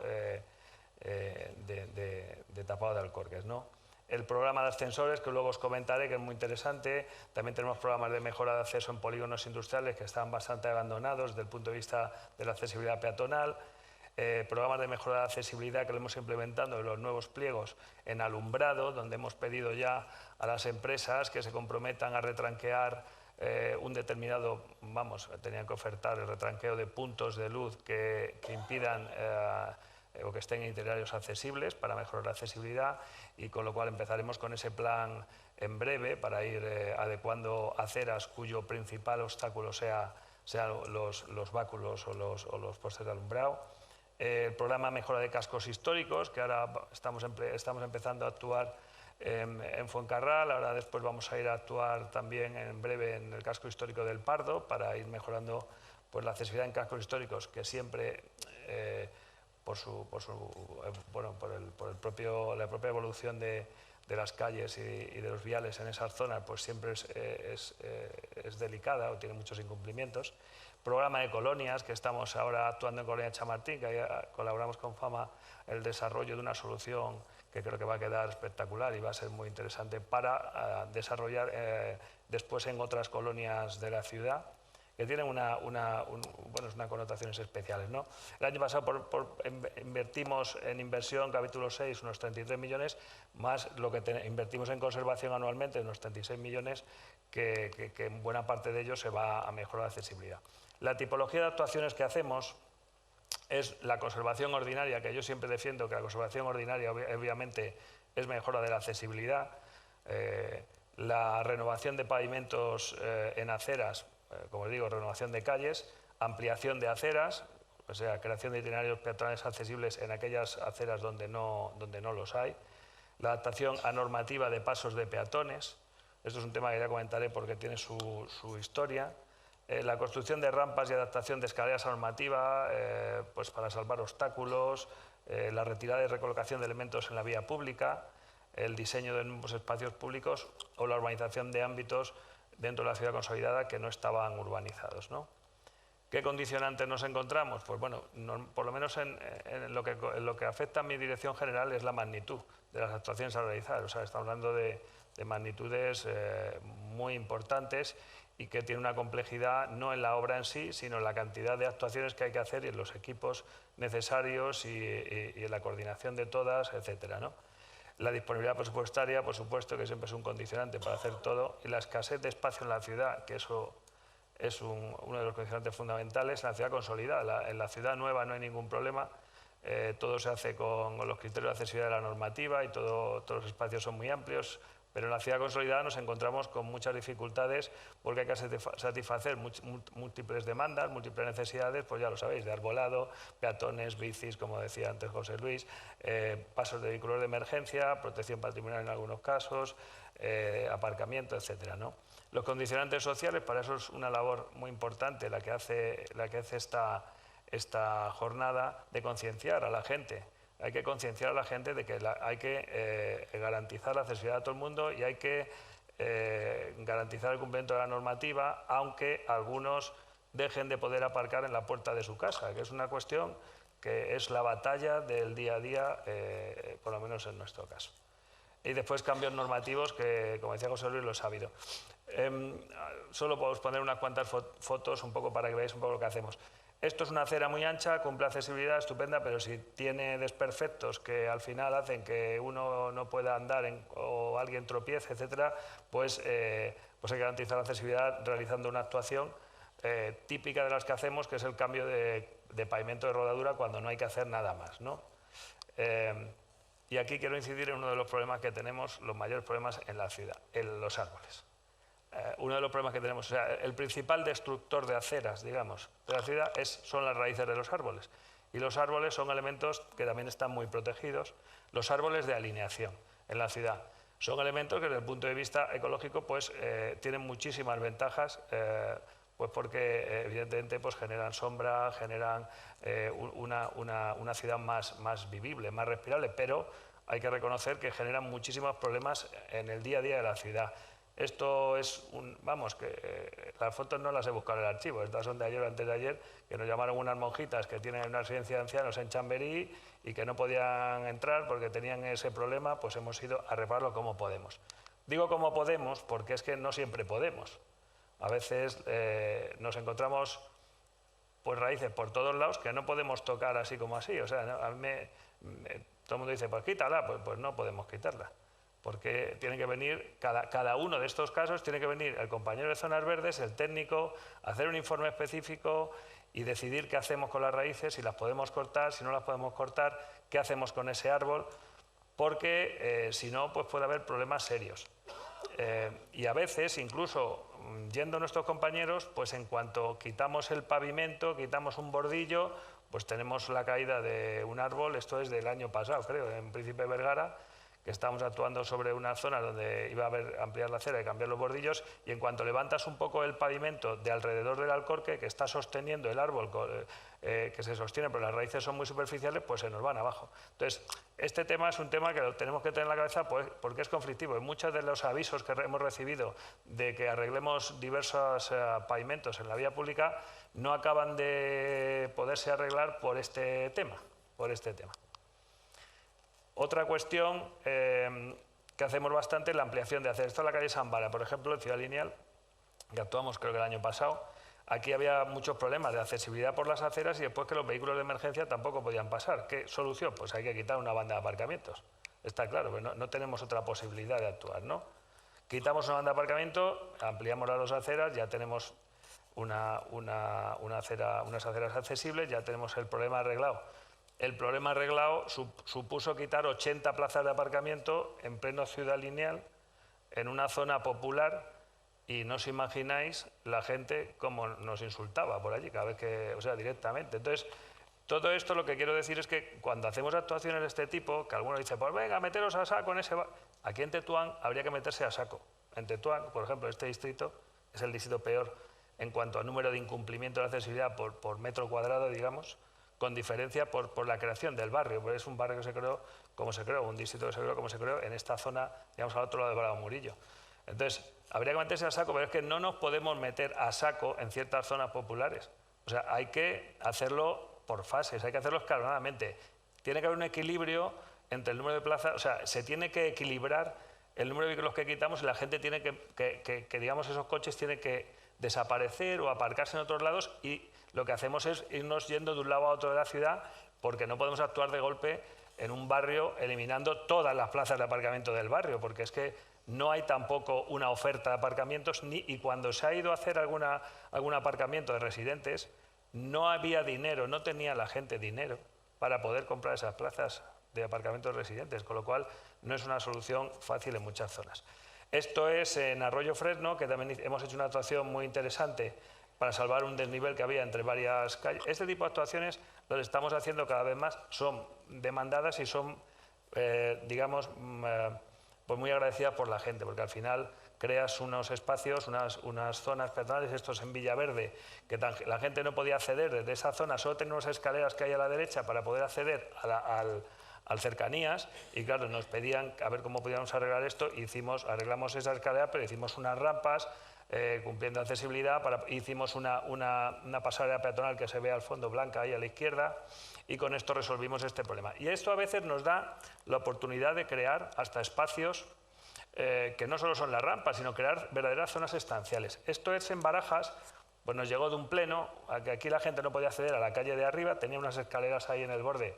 de tapado de alcorques, ¿no? El programa de ascensores, que luego os comentaré, que es muy interesante. También tenemos programas de mejora de acceso en polígonos industriales que están bastante abandonados desde el punto de vista de la accesibilidad peatonal. Programas de mejora de accesibilidad que lo hemos implementado en los nuevos pliegos en alumbrado, donde hemos pedido ya a las empresas que se comprometan a retranquear un determinado, tenían que ofertar el retranqueo de puntos de luz que impidan o que estén en itinerarios accesibles para mejorar la accesibilidad, y con lo cual empezaremos con ese plan en breve para ir adecuando aceras cuyo principal obstáculo sea sean los báculos o los postes de alumbrado. El programa Mejora de Cascos Históricos, que ahora estamos empezando a actuar en Fuencarral, ahora después vamos a ir a actuar también en breve en el casco histórico del Pardo para ir mejorando pues, la accesibilidad en cascos históricos, que siempre por la propia evolución de las calles y de los viales en esas zonas, pues siempre es delicada o tiene muchos incumplimientos. Programa de colonias, que estamos ahora actuando en Colonia Chamartín, que ahí colaboramos con Fama el desarrollo de una solución que creo que va a quedar espectacular y va a ser muy interesante para desarrollar después en otras colonias de la ciudad, que tienen unas connotaciones especiales, ¿no? El año pasado invertimos en inversión, capítulo 6, unos 33 millones, más lo que invertimos en conservación anualmente, unos 36 millones, que en buena parte de ello se va a mejorar la accesibilidad. La tipología de actuaciones que hacemos es la conservación ordinaria, que yo siempre defiendo que la conservación ordinaria obviamente es mejora de la accesibilidad, la renovación de pavimentos en aceras, como os digo, renovación de calles, ampliación de aceras, o sea, creación de itinerarios peatonales accesibles en aquellas aceras donde no los hay, la adaptación a normativa de pasos de peatones, esto es un tema que ya comentaré porque tiene su historia, la construcción de rampas y adaptación de escaleras a normativa pues para salvar obstáculos, la retirada y recolocación de elementos en la vía pública, el diseño de nuevos espacios públicos o la urbanización de ámbitos dentro de la ciudad consolidada que no estaban urbanizados, ¿no? ¿Qué condicionantes nos encontramos? Pues bueno, por lo menos en lo que afecta a mi dirección general es la magnitud de las actuaciones a realizar. O sea, estamos hablando de magnitudes muy importantes y que tiene una complejidad no en la obra en sí, sino en la cantidad de actuaciones que hay que hacer y en los equipos necesarios y en la coordinación de todas, etcétera, ¿no? La disponibilidad presupuestaria, por supuesto, que siempre es un condicionante para hacer todo, y la escasez de espacio en la ciudad, que eso es uno de los condicionantes fundamentales. En la ciudad consolidada, en la ciudad nueva no hay ningún problema, todo se hace con los criterios de accesibilidad de la normativa y todos los espacios son muy amplios, pero en la ciudad consolidada nos encontramos con muchas dificultades porque hay que satisfacer múltiples demandas, múltiples necesidades, pues ya lo sabéis, de arbolado, peatones, bicis, como decía antes José Luis, pasos de vehículos de emergencia, protección patrimonial en algunos casos, aparcamiento, etcétera, ¿no? Los condicionantes sociales, para eso es una labor muy importante la que hace esta jornada de concienciar a la gente. Hay que concienciar a la gente de que hay que garantizar la accesibilidad a todo el mundo y hay que garantizar el cumplimiento de la normativa, aunque algunos dejen de poder aparcar en la puerta de su casa, que es una cuestión que es la batalla del día a día, por lo menos en nuestro caso. Y después cambios normativos que, como decía José Luis, los ha habido. Solo podemos poner unas cuantas fotos un poco para que veáis un poco lo que hacemos. Esto es una acera muy ancha, cumple accesibilidad estupenda, pero si tiene desperfectos que al final hacen que uno no pueda andar o alguien tropiece, etcétera, pues hay que garantizar la accesibilidad realizando una actuación típica de las que hacemos, que es el cambio de pavimento de rodadura cuando no hay que hacer nada más, ¿no? Y aquí quiero incidir en uno de los problemas que tenemos, los mayores problemas en la ciudad, en los árboles. Uno de los problemas que tenemos, o sea, el principal destructor de aceras, digamos, de la ciudad son las raíces de los árboles. Y los árboles son elementos que también están muy protegidos. Los árboles de alineación en la ciudad son elementos que desde el punto de vista ecológico pues, tienen muchísimas ventajas, pues porque evidentemente pues, generan sombra, generan una ciudad más vivible, más respirable, pero hay que reconocer que generan muchísimos problemas en el día a día de la ciudad. Esto es vamos, que las fotos no las he buscado en el archivo, estas son de ayer o antes de ayer, que nos llamaron unas monjitas que tienen una residencia de ancianos en Chamberí y que no podían entrar porque tenían ese problema, pues hemos ido a repararlo como podemos. Digo como podemos porque es que no siempre podemos. A veces nos encontramos pues raíces por todos lados que no podemos tocar así como así. O sea, a mí todo el mundo dice, pues quítala, pues no podemos quitarla. Porque tiene que venir, cada uno de estos casos tiene que venir el compañero de zonas verdes, el técnico, hacer un informe específico y decidir qué hacemos con las raíces, si las podemos cortar, si no las podemos cortar, qué hacemos con ese árbol, porque si no, pues puede haber problemas serios. Y a veces, incluso yendo nuestros compañeros, pues en cuanto quitamos el pavimento, quitamos un bordillo, pues tenemos la caída de un árbol. Esto es del año pasado, creo, en Príncipe Vergara, que estábamos actuando sobre una zona donde iba a haber ampliar la acera y cambiar los bordillos, y en cuanto levantas un poco el pavimento de alrededor del alcorque que está sosteniendo el árbol, que se sostiene, pero las raíces son muy superficiales, pues se nos van abajo. Entonces, este tema es un tema que lo tenemos que tener en la cabeza, pues, porque es conflictivo. En muchos de los avisos que hemos recibido de que arreglemos diversos pavimentos en la vía pública no acaban de poderse arreglar por este tema. Otra cuestión que hacemos bastante es la ampliación de acera. Esto es la calle San Vara, por ejemplo, en Ciudad Lineal, que actuamos creo que el año pasado. Aquí había muchos problemas de accesibilidad por las aceras y después que los vehículos de emergencia tampoco podían pasar. ¿Qué solución? Pues hay que quitar una banda de aparcamientos. Está claro, pero no tenemos otra posibilidad de actuar, ¿no? Quitamos una banda de aparcamiento, ampliamos las dos aceras, ya tenemos unas aceras accesibles, ya tenemos el problema arreglado. El problema arreglado supuso quitar 80 plazas de aparcamiento en pleno Ciudad Lineal, en una zona popular, y no os imagináis la gente cómo nos insultaba por allí, cada vez que, o sea, directamente. Entonces, todo esto lo que quiero decir es que cuando hacemos actuaciones de este tipo, que algunos dicen, pues venga, meteros a saco en ese... Aquí en Tetuán habría que meterse a saco. En Tetuán, por ejemplo, este distrito es el distrito peor en cuanto a número de incumplimiento de accesibilidad por metro cuadrado, digamos, con diferencia por la creación del barrio, porque es un barrio que se creó como se creó, un distrito que se creó como se creó en esta zona, digamos, al otro lado de Bravo Murillo. Entonces, habría que meterse a saco, pero es que no nos podemos meter a saco en ciertas zonas populares. O sea, hay que hacerlo por fases, hay que hacerlo escalonadamente. Tiene que haber un equilibrio entre el número de plazas, o sea, se tiene que equilibrar el número de vehículos que quitamos y la gente tiene que digamos, esos coches tienen que desaparecer o aparcarse en otros lados, y lo que hacemos es irnos yendo de un lado a otro de la ciudad, porque no podemos actuar de golpe en un barrio eliminando todas las plazas de aparcamiento del barrio, porque es que no hay tampoco una oferta de aparcamientos, y cuando se ha ido a hacer algún aparcamiento de residentes, no había dinero, no tenía la gente dinero para poder comprar esas plazas de aparcamientos de residentes, con lo cual no es una solución fácil en muchas zonas. Esto es en Arroyo Fresno, que también hemos hecho una actuación muy interesante para salvar un desnivel que había entre varias calles. Este tipo de actuaciones las estamos haciendo cada vez más, son demandadas y son, digamos, pues muy agradecidas por la gente, porque al final creas unos espacios, unas zonas peatonales, estos en Villaverde, que la gente no podía acceder desde esa zona, solo tenía unas escaleras que hay a la derecha para poder acceder al cercanías, y claro, nos pedían a ver cómo podíamos arreglar esto, y arreglamos esa escalera, pero hicimos unas rampas, cumpliendo accesibilidad, hicimos una pasarela peatonal que se ve al fondo blanca ahí a la izquierda, y con esto resolvimos este problema. Y esto a veces nos da la oportunidad de crear hasta espacios que no solo son las rampas, sino crear verdaderas zonas estanciales. Esto es en Barajas, pues nos llegó de un pleno, a que aquí la gente no podía acceder a la calle de arriba, tenía unas escaleras ahí en el borde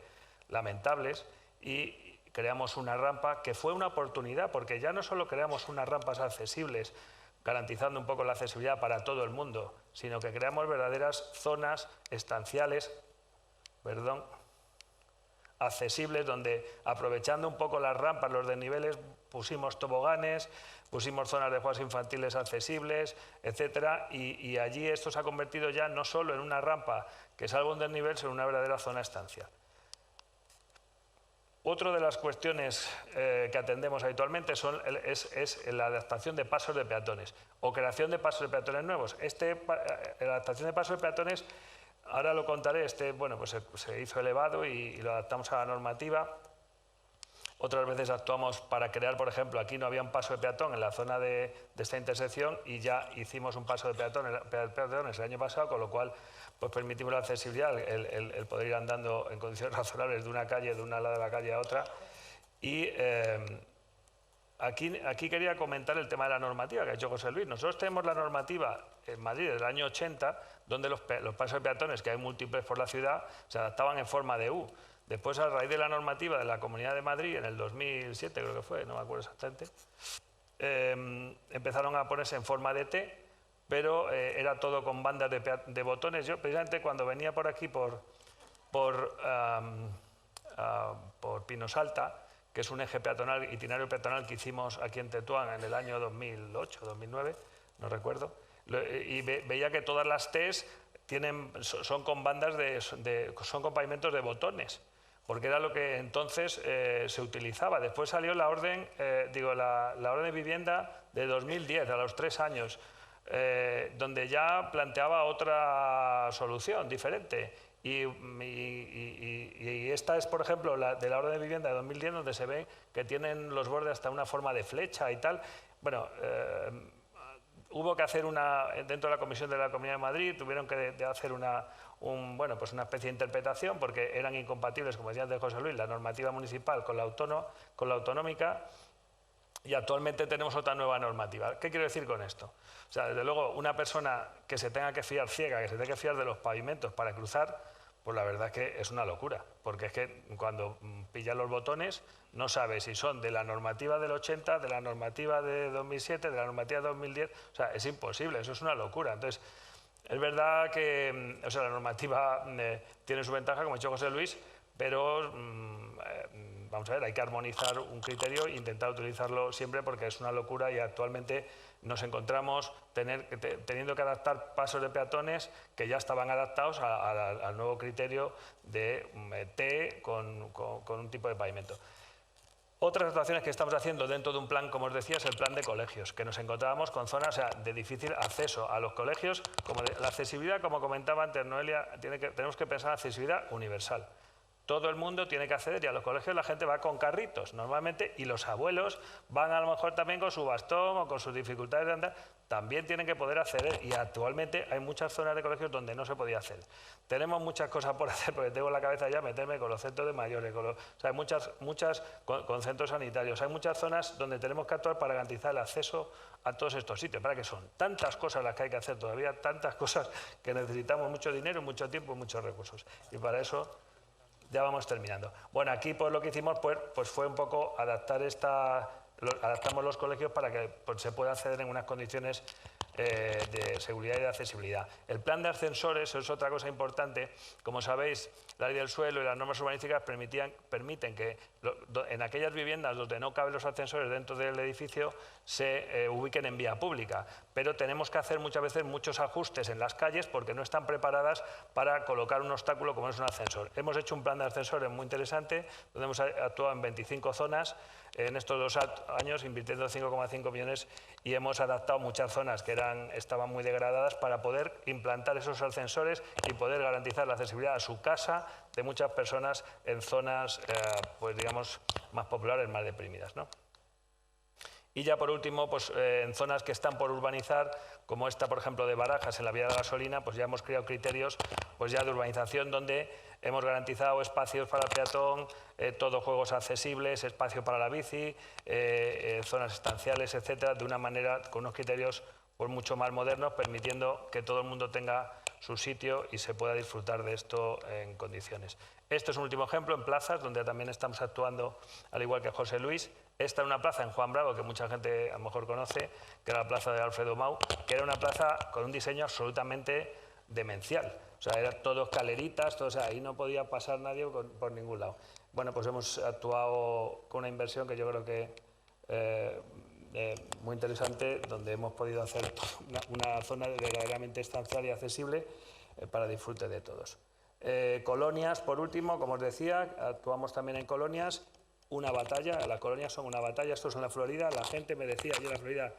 lamentables, y creamos una rampa que fue una oportunidad, porque ya no solo creamos unas rampas accesibles, garantizando un poco la accesibilidad para todo el mundo, sino que creamos verdaderas zonas estanciales, accesibles, donde aprovechando un poco las rampas, los desniveles, pusimos toboganes, pusimos zonas de juegos infantiles accesibles, etcétera, y allí esto se ha convertido ya no solo en una rampa que salva un desnivel, sino en una verdadera zona estancial. Otra de las cuestiones que atendemos habitualmente es la adaptación de pasos de peatones o creación de pasos de peatones nuevos. La adaptación de pasos de peatones, ahora lo contaré, bueno, pues se hizo elevado y lo adaptamos a la normativa. Otras veces actuamos para crear, por ejemplo, aquí no había un paso de peatón en la zona de esta intersección, y ya hicimos un paso de peatones el año pasado, con lo cual pues permitimos la accesibilidad, el poder ir andando en condiciones razonables de una calle, de una lado de la calle a otra. Y aquí quería comentar el tema de la normativa que ha hecho José Luis. Nosotros tenemos la normativa en Madrid del año 80, donde los pasos de peatones, que hay múltiples por la ciudad, se adaptaban en forma de U. Después, a raíz de la normativa de la Comunidad de Madrid, en el 2007 creo que fue, no me acuerdo exactamente, empezaron a ponerse en forma de T, pero era todo con bandas de botones. Yo, precisamente, cuando venía por aquí, por Pinos Alta, que es un eje peatonal, itinerario peatonal que hicimos aquí en Tetuán en el año 2008, 2009, no recuerdo, y veía que todas las Ts son con bandas son con pavimentos de botones, porque era lo que entonces se utilizaba. Después salió la orden, la orden de vivienda de 2010, a los 3 años, donde ya planteaba otra solución diferente. Y esta es, por ejemplo, de la orden de vivienda de 2010, donde se ve que tienen los bordes hasta una forma de flecha y tal. Bueno, hubo que hacer dentro de la Comisión de la Comunidad de Madrid, tuvieron que hacer una especie de interpretación, porque eran incompatibles, como decía antes José Luis, la normativa municipal con la autonómica, y actualmente tenemos otra nueva normativa. ¿Qué quiero decir con esto? O sea, desde luego, una persona que se tenga que fiar ciega, que se tenga que fiar de los pavimentos para cruzar, pues la verdad es que es una locura, porque es que cuando pillas los botones no sabes si son de la normativa del 80, de la normativa de 2007, de la normativa de 2010, o sea, es imposible, eso es una locura. Entonces, es verdad que la normativa tiene su ventaja, como ha dicho José Luis, pero vamos a ver, hay que armonizar un criterio e intentar utilizarlo siempre, porque es una locura y actualmente nos encontramos teniendo que adaptar pasos de peatones que ya estaban adaptados al nuevo criterio de T con un tipo de pavimento. Otras actuaciones que estamos haciendo dentro de un plan, como os decía, es el plan de colegios, que nos encontrábamos con zonas de difícil acceso a los colegios. La accesibilidad, como comentaba antes Noelia, tenemos que pensar en accesibilidad universal. Todo el mundo tiene que acceder, y a los colegios la gente va con carritos normalmente, y los abuelos van a lo mejor también con su bastón o con sus dificultades de andar, también tienen que poder acceder, y actualmente hay muchas zonas de colegios donde no se podía acceder. Tenemos muchas cosas por hacer, porque tengo en la cabeza ya meterme con los centros de mayores, hay muchas con centros sanitarios, hay muchas zonas donde tenemos que actuar para garantizar el acceso a todos estos sitios. ¿Para qué son? Tantas cosas las que hay que hacer todavía, tantas cosas que necesitamos mucho dinero, mucho tiempo y muchos recursos. Y para eso ya vamos terminando. Bueno, aquí pues lo que hicimos pues fue un poco adaptamos los colegios para que se pueda acceder en unas condiciones de seguridad y de accesibilidad. El plan de ascensores es otra cosa importante. Como sabéis, la ley del suelo y las normas urbanísticas permiten que en aquellas viviendas donde no caben los ascensores dentro del edificio se ubiquen en vía pública, pero tenemos que hacer muchas veces muchos ajustes en las calles porque no están preparadas para colocar un obstáculo como es un ascensor. Hemos hecho un plan de ascensores muy interesante, donde hemos actuado en 25 zonas en estos 2 años, invirtiendo 5,5 millones, y hemos adaptado muchas zonas que estaban muy degradadas para poder implantar esos ascensores y poder garantizar la accesibilidad a su casa de muchas personas en zonas, pues digamos, más populares, más deprimidas, ¿no? Y ya por último, pues en zonas que están por urbanizar, como esta, por ejemplo, de Barajas, en la vía de la gasolina, pues ya hemos creado criterios pues ya de urbanización donde hemos garantizado espacios para el peatón, todos juegos accesibles, espacio para la bici, zonas estanciales, etcétera, de una manera, con unos criterios pues mucho más modernos, permitiendo que todo el mundo tenga su sitio y se pueda disfrutar de esto en condiciones. Esto es un último ejemplo en plazas, donde también estamos actuando, al igual que José Luis. Esta es una plaza en Juan Bravo, que mucha gente a lo mejor conoce, que era la plaza de Alfredo Mau, que era una plaza con un diseño absolutamente demencial. O sea, era todo escaleritas, todo, o sea, ahí no podía pasar nadie por ningún lado. Bueno, pues hemos actuado con una inversión que yo creo que muy interesante, donde hemos podido hacer una zona verdaderamente estancial y accesible para disfrute de todos. Colonias, por último, como os decía, actuamos también en colonias. Una batalla, las colonias son una batalla, esto es en la Florida. La gente me decía yo en la Florida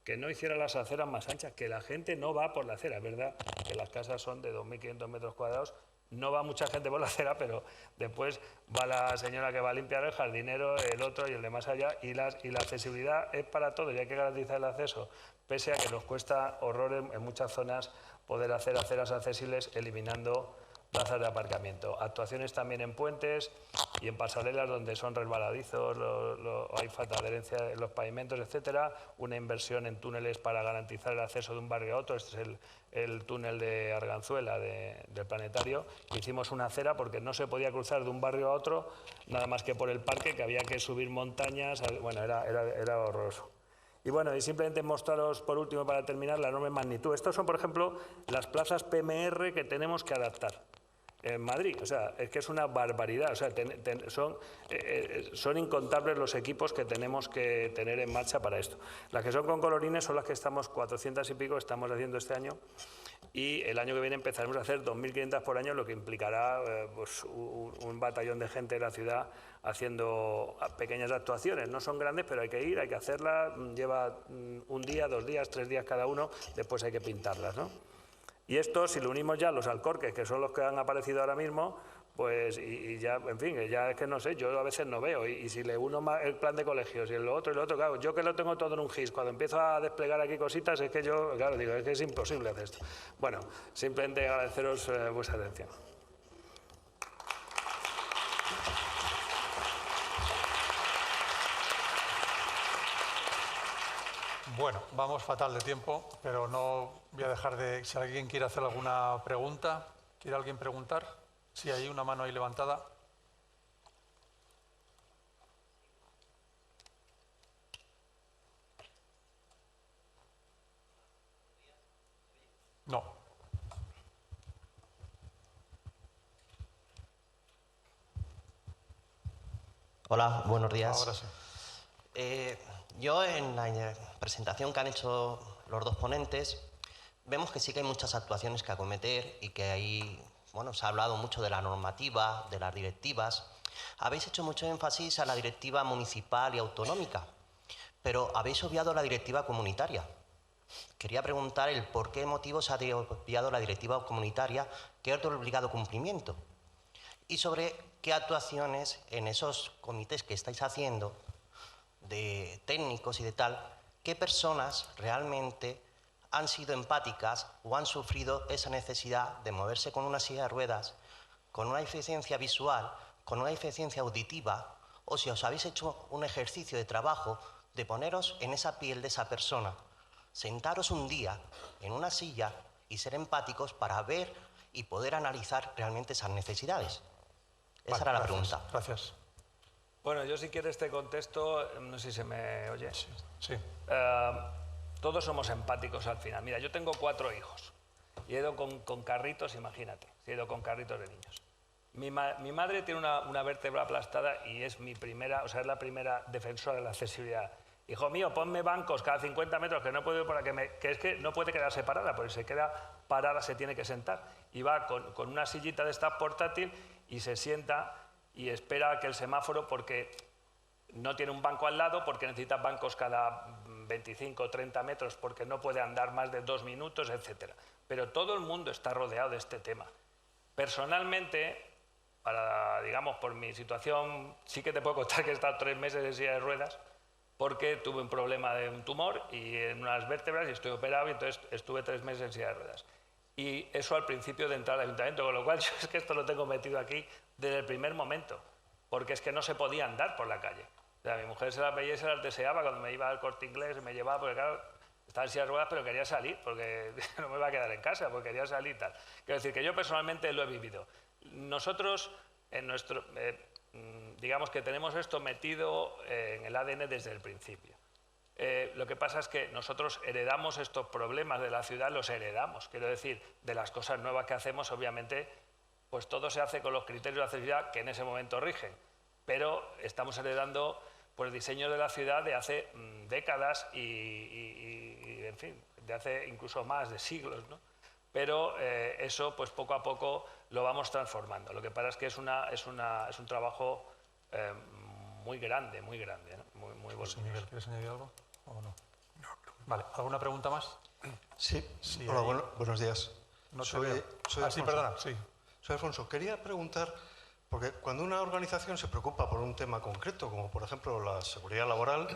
que no hiciera las aceras más anchas, que la gente no va por la acera, es verdad que las casas son de 2.500 metros cuadrados, no va mucha gente por la acera, pero después va la señora que va a limpiar, el jardinero, el otro y el de más allá, y la accesibilidad es para todos y hay que garantizar el acceso, pese a que nos cuesta horrores en muchas zonas poder hacer aceras accesibles eliminando plazas de aparcamiento. Actuaciones también en puentes y en pasarelas donde son resbaladizos, hay falta de adherencia en los pavimentos, etcétera. Una inversión en túneles para garantizar el acceso de un barrio a otro. Este es el túnel de Arganzuela del Planetario. Hicimos una acera porque no se podía cruzar de un barrio a otro nada más que por el parque, que había que subir montañas. Bueno, era horroroso. Y bueno, y simplemente mostraros por último, para terminar, la enorme magnitud. Estos son, por ejemplo, las plazas PMR que tenemos que adaptar. en Madrid. O sea, es que es una barbaridad. O sea, son incontables los equipos que tenemos que tener en marcha para esto. Las que son con colorines son las que estamos 400 y pico, estamos haciendo este año. Y el año que viene empezaremos a hacer 2.500 por año, lo que implicará pues, un batallón de gente de la ciudad haciendo pequeñas actuaciones. No son grandes, pero hay que ir, hay que hacerlas. Lleva un día, 2 días, 3 días cada uno, después hay que pintarlas, ¿no? Y esto, si lo unimos ya a los alcorques, que son los que han aparecido ahora mismo, pues y ya, en fin, ya es que no sé, yo a veces no veo. Y si le uno más el plan de colegios y lo otro, claro, yo que lo tengo todo en un GIS, cuando empiezo a desplegar aquí cositas, es que yo, claro, digo, es que es imposible hacer esto. Bueno, simplemente agradeceros vuestra atención. Bueno, vamos fatal de tiempo, pero no voy a dejar de... Si alguien quiere hacer alguna pregunta, ¿quiere alguien preguntar? Sí, hay una mano ahí levantada. No. Hola, buenos días. Ahora sí. Yo en la presentación que han hecho los dos ponentes, vemos que sí que hay muchas actuaciones que acometer y que ahí, bueno, se ha hablado mucho de la normativa, de las directivas. Habéis hecho mucho énfasis a la directiva municipal y autonómica, pero habéis obviado la directiva comunitaria. Quería preguntar el por qué motivo se ha obviado la directiva comunitaria, que es de obligado cumplimiento, y sobre qué actuaciones en esos comités que estáis haciendo de técnicos y de tal, qué personas realmente han sido empáticas o han sufrido esa necesidad de moverse con una silla de ruedas, con una deficiencia visual, con una deficiencia auditiva, o si os habéis hecho un ejercicio de trabajo de poneros en esa piel de esa persona, sentaros un día en una silla y ser empáticos para ver y poder analizar realmente esas necesidades. Esa era la pregunta. Gracias. Bueno, yo si quieres te contesto, no sé si se me oye. Sí. Todos somos empáticos al final. Mira, yo tengo 4 hijos y he ido con carritos, imagínate, he ido con carritos de niños. Mi madre tiene una vértebra aplastada y es mi primera, o sea, es la primera defensora de la accesibilidad. Hijo mío, ponme bancos cada 50 metros, que no puedo para que es que no puede quedarse parada, porque si se queda parada se tiene que sentar. Y va con una sillita de esta portátil y se sienta y espera que el semáforo, porque no tiene un banco al lado, porque necesita bancos cada 25 o 30 metros, porque no puede andar más de 2 minutos, etc. Pero todo el mundo está rodeado de este tema. Personalmente, digamos, por mi situación, sí que te puedo contar que he estado 3 meses en silla de ruedas, porque tuve un problema de un tumor y en unas vértebras y estoy operado, y entonces estuve 3 meses en silla de ruedas. Y eso al principio de entrar al ayuntamiento, con lo cual yo es que esto lo tengo metido aquí desde el primer momento, porque es que no se podía andar por la calle. O sea, mi mujer se las veía y se las deseaba cuando me iba al Corte Inglés, me llevaba, porque claro, estaba en silla de ruedas, pero quería salir, porque no me iba a quedar en casa, porque quería salir y tal. Quiero decir que yo personalmente lo he vivido. Nosotros, en nuestro, digamos que tenemos esto metido en el ADN desde el principio. Lo que pasa es que nosotros heredamos estos problemas de la ciudad, los heredamos. Quiero decir, de las cosas nuevas que hacemos, obviamente, pues todo se hace con los criterios de accesibilidad que en ese momento rigen. Pero estamos heredando pues, diseños de la ciudad de hace décadas y, en fin, de hace incluso más de siglos, ¿no? Pero eso, pues poco a poco lo vamos transformando. Lo que pasa es que es un trabajo muy grande, muy grande, ¿no? Muy José Miguel, ¿quieres añadir algo o no? Vale, ¿alguna pregunta más? Sí, Sí, hola, buenos días. No te soy veo. Sí, Alfonso. perdona, sí. Soy Alfonso. Quería preguntar, porque cuando una organización se preocupa por un tema concreto, como por ejemplo la seguridad laboral,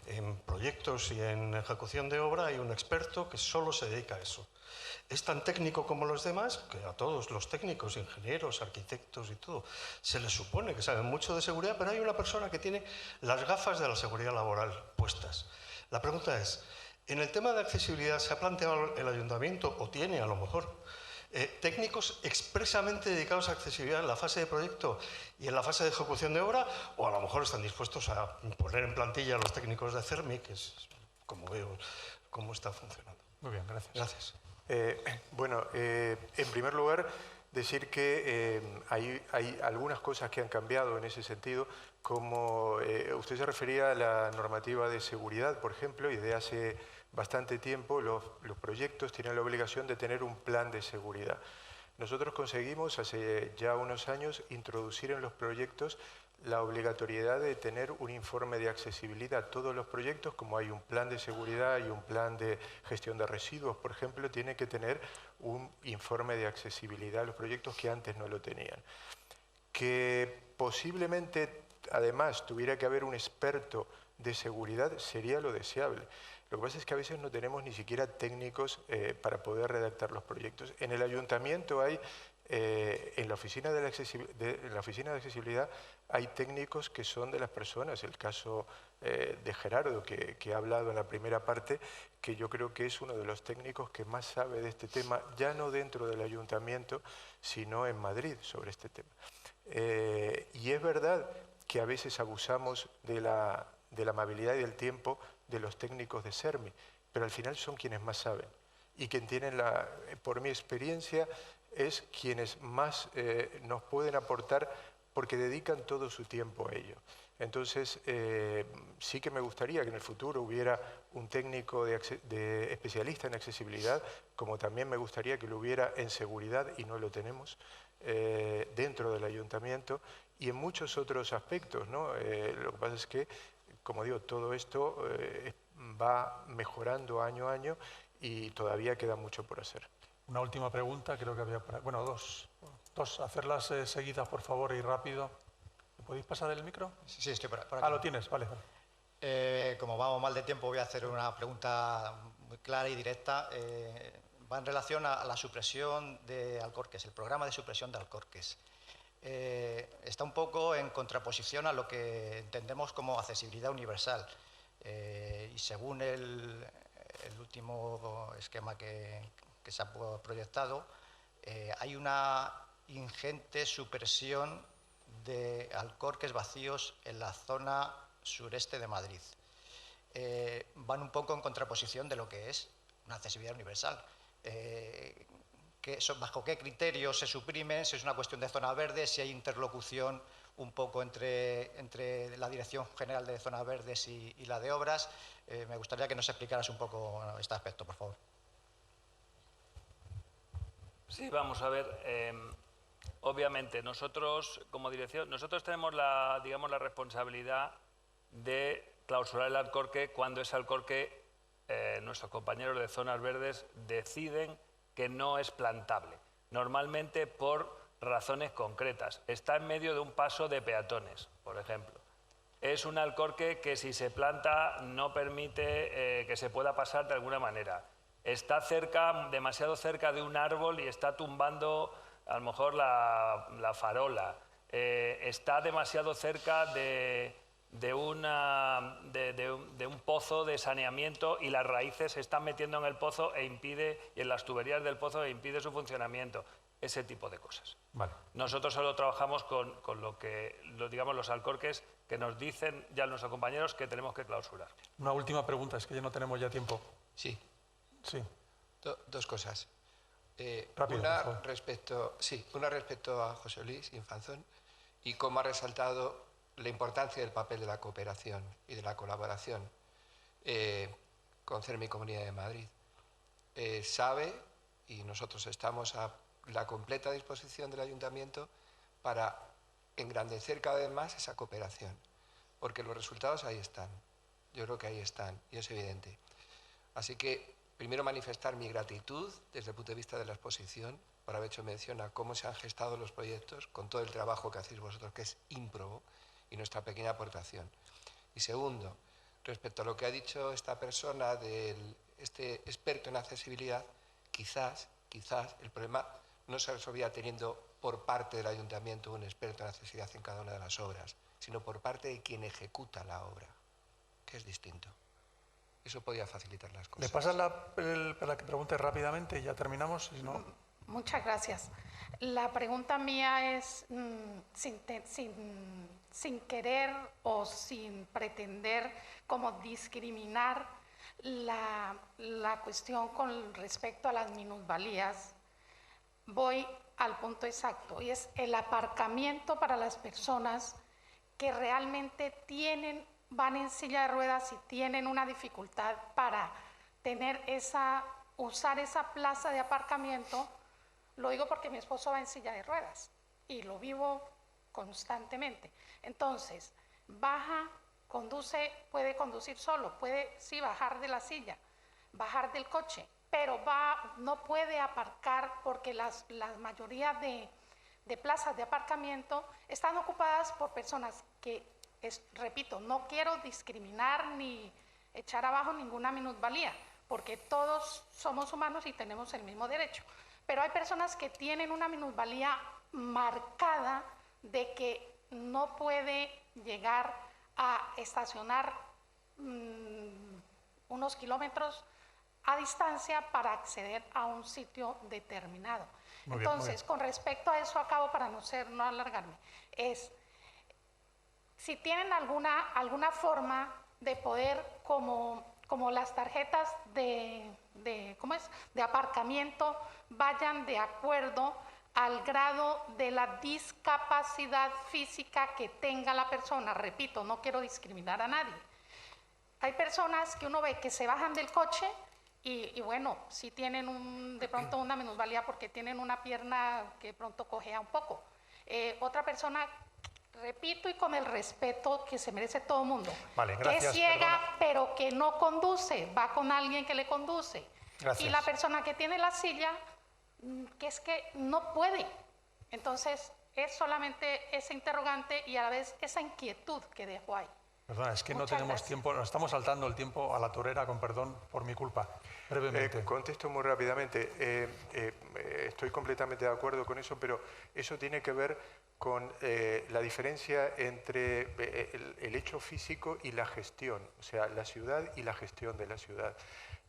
en proyectos y en ejecución de obra hay un experto que solo se dedica a eso. Es tan técnico como los demás, que a todos los técnicos, ingenieros, arquitectos y todo, se les supone que saben mucho de seguridad, pero hay una persona que tiene las gafas de la seguridad laboral puestas. La pregunta es, ¿en el tema de accesibilidad se ha planteado el ayuntamiento, o tiene a lo mejor, técnicos expresamente dedicados a accesibilidad en la fase de proyecto y en la fase de ejecución de obra, o a lo mejor están dispuestos a poner en plantilla a los técnicos de CERMI, que es como veo cómo está funcionando? Muy bien, gracias. Gracias. Bueno, en primer lugar, Decir que hay algunas cosas que han cambiado en ese sentido, como usted se refería a la normativa de seguridad, por ejemplo, y de hace bastante tiempo los proyectos tienen la obligación de tener un plan de seguridad. Nosotros conseguimos hace ya unos años introducir en los proyectos la obligatoriedad de tener un informe de accesibilidad. Todos los proyectos, como hay un plan de seguridad y un plan de gestión de residuos, por ejemplo, tienen que tener un informe de accesibilidad, los proyectos que antes no lo tenían. Que posiblemente, además, tuviera que haber un experto de seguridad sería lo deseable. Lo que pasa es que a veces no tenemos ni siquiera técnicos para poder redactar los proyectos. En el ayuntamiento hay, en la oficina de accesibilidad, hay técnicos que son de las personas. El caso de Gerardo, que ha hablado en la primera parte, que yo creo que es uno de los técnicos que más sabe de este tema, ya no dentro del ayuntamiento, sino en Madrid, sobre este tema. Y es verdad que a veces abusamos de la amabilidad y del tiempo de los técnicos de SERMI, pero al final son quienes más saben y quien tienen por mi experiencia, es quienes más nos pueden aportar porque dedican todo su tiempo a ello. Entonces, sí que me gustaría que en el futuro hubiera un técnico de especialista en accesibilidad, como también me gustaría que lo hubiera en seguridad, y no lo tenemos, dentro del ayuntamiento, y en muchos otros aspectos, ¿no? Lo que pasa es que, como digo, todo esto va mejorando año a año y todavía queda mucho por hacer. Una última pregunta, creo que había... Bueno, dos. Hacerlas seguidas, por favor, y rápido. ¿Me podéis pasar el micro? Sí, estoy por aquí. Ah, lo tienes, vale. Como vamos mal de tiempo, voy a hacer una pregunta muy clara y directa. Va en relación a la supresión de Alcorques, el programa de supresión de Alcorques. Está un poco en contraposición a lo que entendemos como accesibilidad universal. Y según el último esquema que se ha proyectado, hay una ingente supresión de Alcorques vacíos en la zona sureste de Madrid. Van un poco en contraposición de lo que es una accesibilidad universal. ¿Bajo qué criterios se suprimen? Si es una cuestión de zona verde, si hay interlocución un poco entre la Dirección General de Zonas Verdes y la de Obras. Me gustaría que nos explicaras un poco este aspecto, por favor. Sí, vamos a ver. Obviamente, nosotros, como dirección, nosotros tenemos la responsabilidad de clausurar el Alcorque cuando ese Alcorque, nuestros compañeros de Zonas Verdes deciden que no es plantable. Normalmente por razones concretas. Está en medio de un paso de peatones, por ejemplo. Es un Alcorque que si se planta no permite que se pueda pasar de alguna manera. Está demasiado cerca de un árbol y está tumbando a lo mejor la farola. Está demasiado cerca de un pozo de saneamiento y las raíces se están metiendo en el pozo y en las tuberías del pozo e impide su funcionamiento. Ese tipo de cosas. Vale. Nosotros solo trabajamos con los Alcorques que nos dicen ya nuestros compañeros que tenemos que clausurar. Una última pregunta, es que ya no tenemos ya tiempo. Sí. Sí. Dos cosas. Rápido, una por favor. respecto a José Luis Infanzón y cómo ha resaltado la importancia del papel de la cooperación y de la colaboración con CERMI Comunidad de Madrid. Sabe, y nosotros estamos a la completa disposición del Ayuntamiento para engrandecer cada vez más esa cooperación, porque los resultados ahí están. Yo creo que ahí están, y es evidente. Así que, primero manifestar mi gratitud desde el punto de vista de la exposición, por haber hecho mención a cómo se han gestado los proyectos, con todo el trabajo que hacéis vosotros, que es ímprobo, y nuestra pequeña aportación. Y segundo, respecto a lo que ha dicho esta persona, este experto en accesibilidad, quizás el problema no se resolvía teniendo por parte del Ayuntamiento un experto en accesibilidad en cada una de las obras, sino por parte de quien ejecuta la obra, que es distinto. Eso podría facilitar las cosas. ¿Le pasas para que pregunte rápidamente y ya terminamos? Si no... Muchas gracias. La pregunta mía es, sin querer o sin pretender como discriminar la cuestión con respecto a las minusvalías, voy al punto exacto, y es el aparcamiento para las personas que realmente van en silla de ruedas y tienen una dificultad para usar esa plaza de aparcamiento. Lo digo porque mi esposo va en silla de ruedas y lo vivo constantemente. Entonces, puede conducir solo, puede sí bajar de la silla, bajar del coche, pero no puede aparcar porque la mayoría de plazas de aparcamiento están ocupadas por personas que, repito, no quiero discriminar ni echar abajo ninguna minusvalía, porque todos somos humanos y tenemos el mismo derecho. Pero hay personas que tienen una minusvalía marcada de que no puede llegar a estacionar unos kilómetros a distancia para acceder a un sitio determinado. Entonces, con respecto a eso, acabo para no alargarme, si tienen alguna forma de poder, como las tarjetas de aparcamiento vayan de acuerdo al grado de la discapacidad física que tenga la persona. Repito, no quiero discriminar a nadie. Hay personas que uno ve que se bajan del coche y bueno, sí tienen de pronto una minusvalía porque tienen una pierna que de pronto cojea un poco. Otra persona, repito, y con el respeto que se merece todo el mundo, vale, que gracias, es ciega, perdona, pero que no conduce, va con alguien que le conduce. Gracias. Y la persona que tiene la silla, que es que no puede. Entonces, es solamente ese interrogante y a la vez esa inquietud que dejo ahí. Perdona, es que no Muchas tenemos gracias. tiempo, nos estamos saltando el tiempo a la torera, con perdón, por mi culpa. Brevemente. Contesto muy rápidamente. Estoy completamente de acuerdo con eso, pero eso tiene que ver con la diferencia entre el hecho físico y la gestión, o sea, la ciudad y la gestión de la ciudad.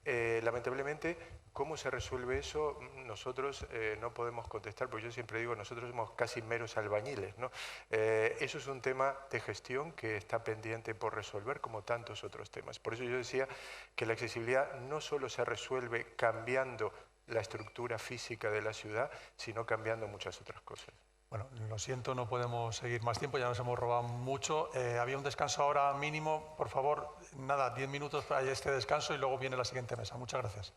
Lamentablemente, ¿cómo se resuelve eso? Nosotros no podemos contestar, porque yo siempre digo, nosotros somos casi meros albañiles, ¿no? Eso es un tema de gestión que está pendiente por resolver, como tantos otros temas. Por eso yo decía que la accesibilidad no solo se resuelve cambiando la estructura física de la ciudad, sino cambiando muchas otras cosas. Bueno, lo siento, no podemos seguir más tiempo, ya nos hemos robado mucho. Había un descanso ahora mínimo, por favor, nada, 10 minutos para este descanso y luego viene la siguiente mesa. Muchas gracias.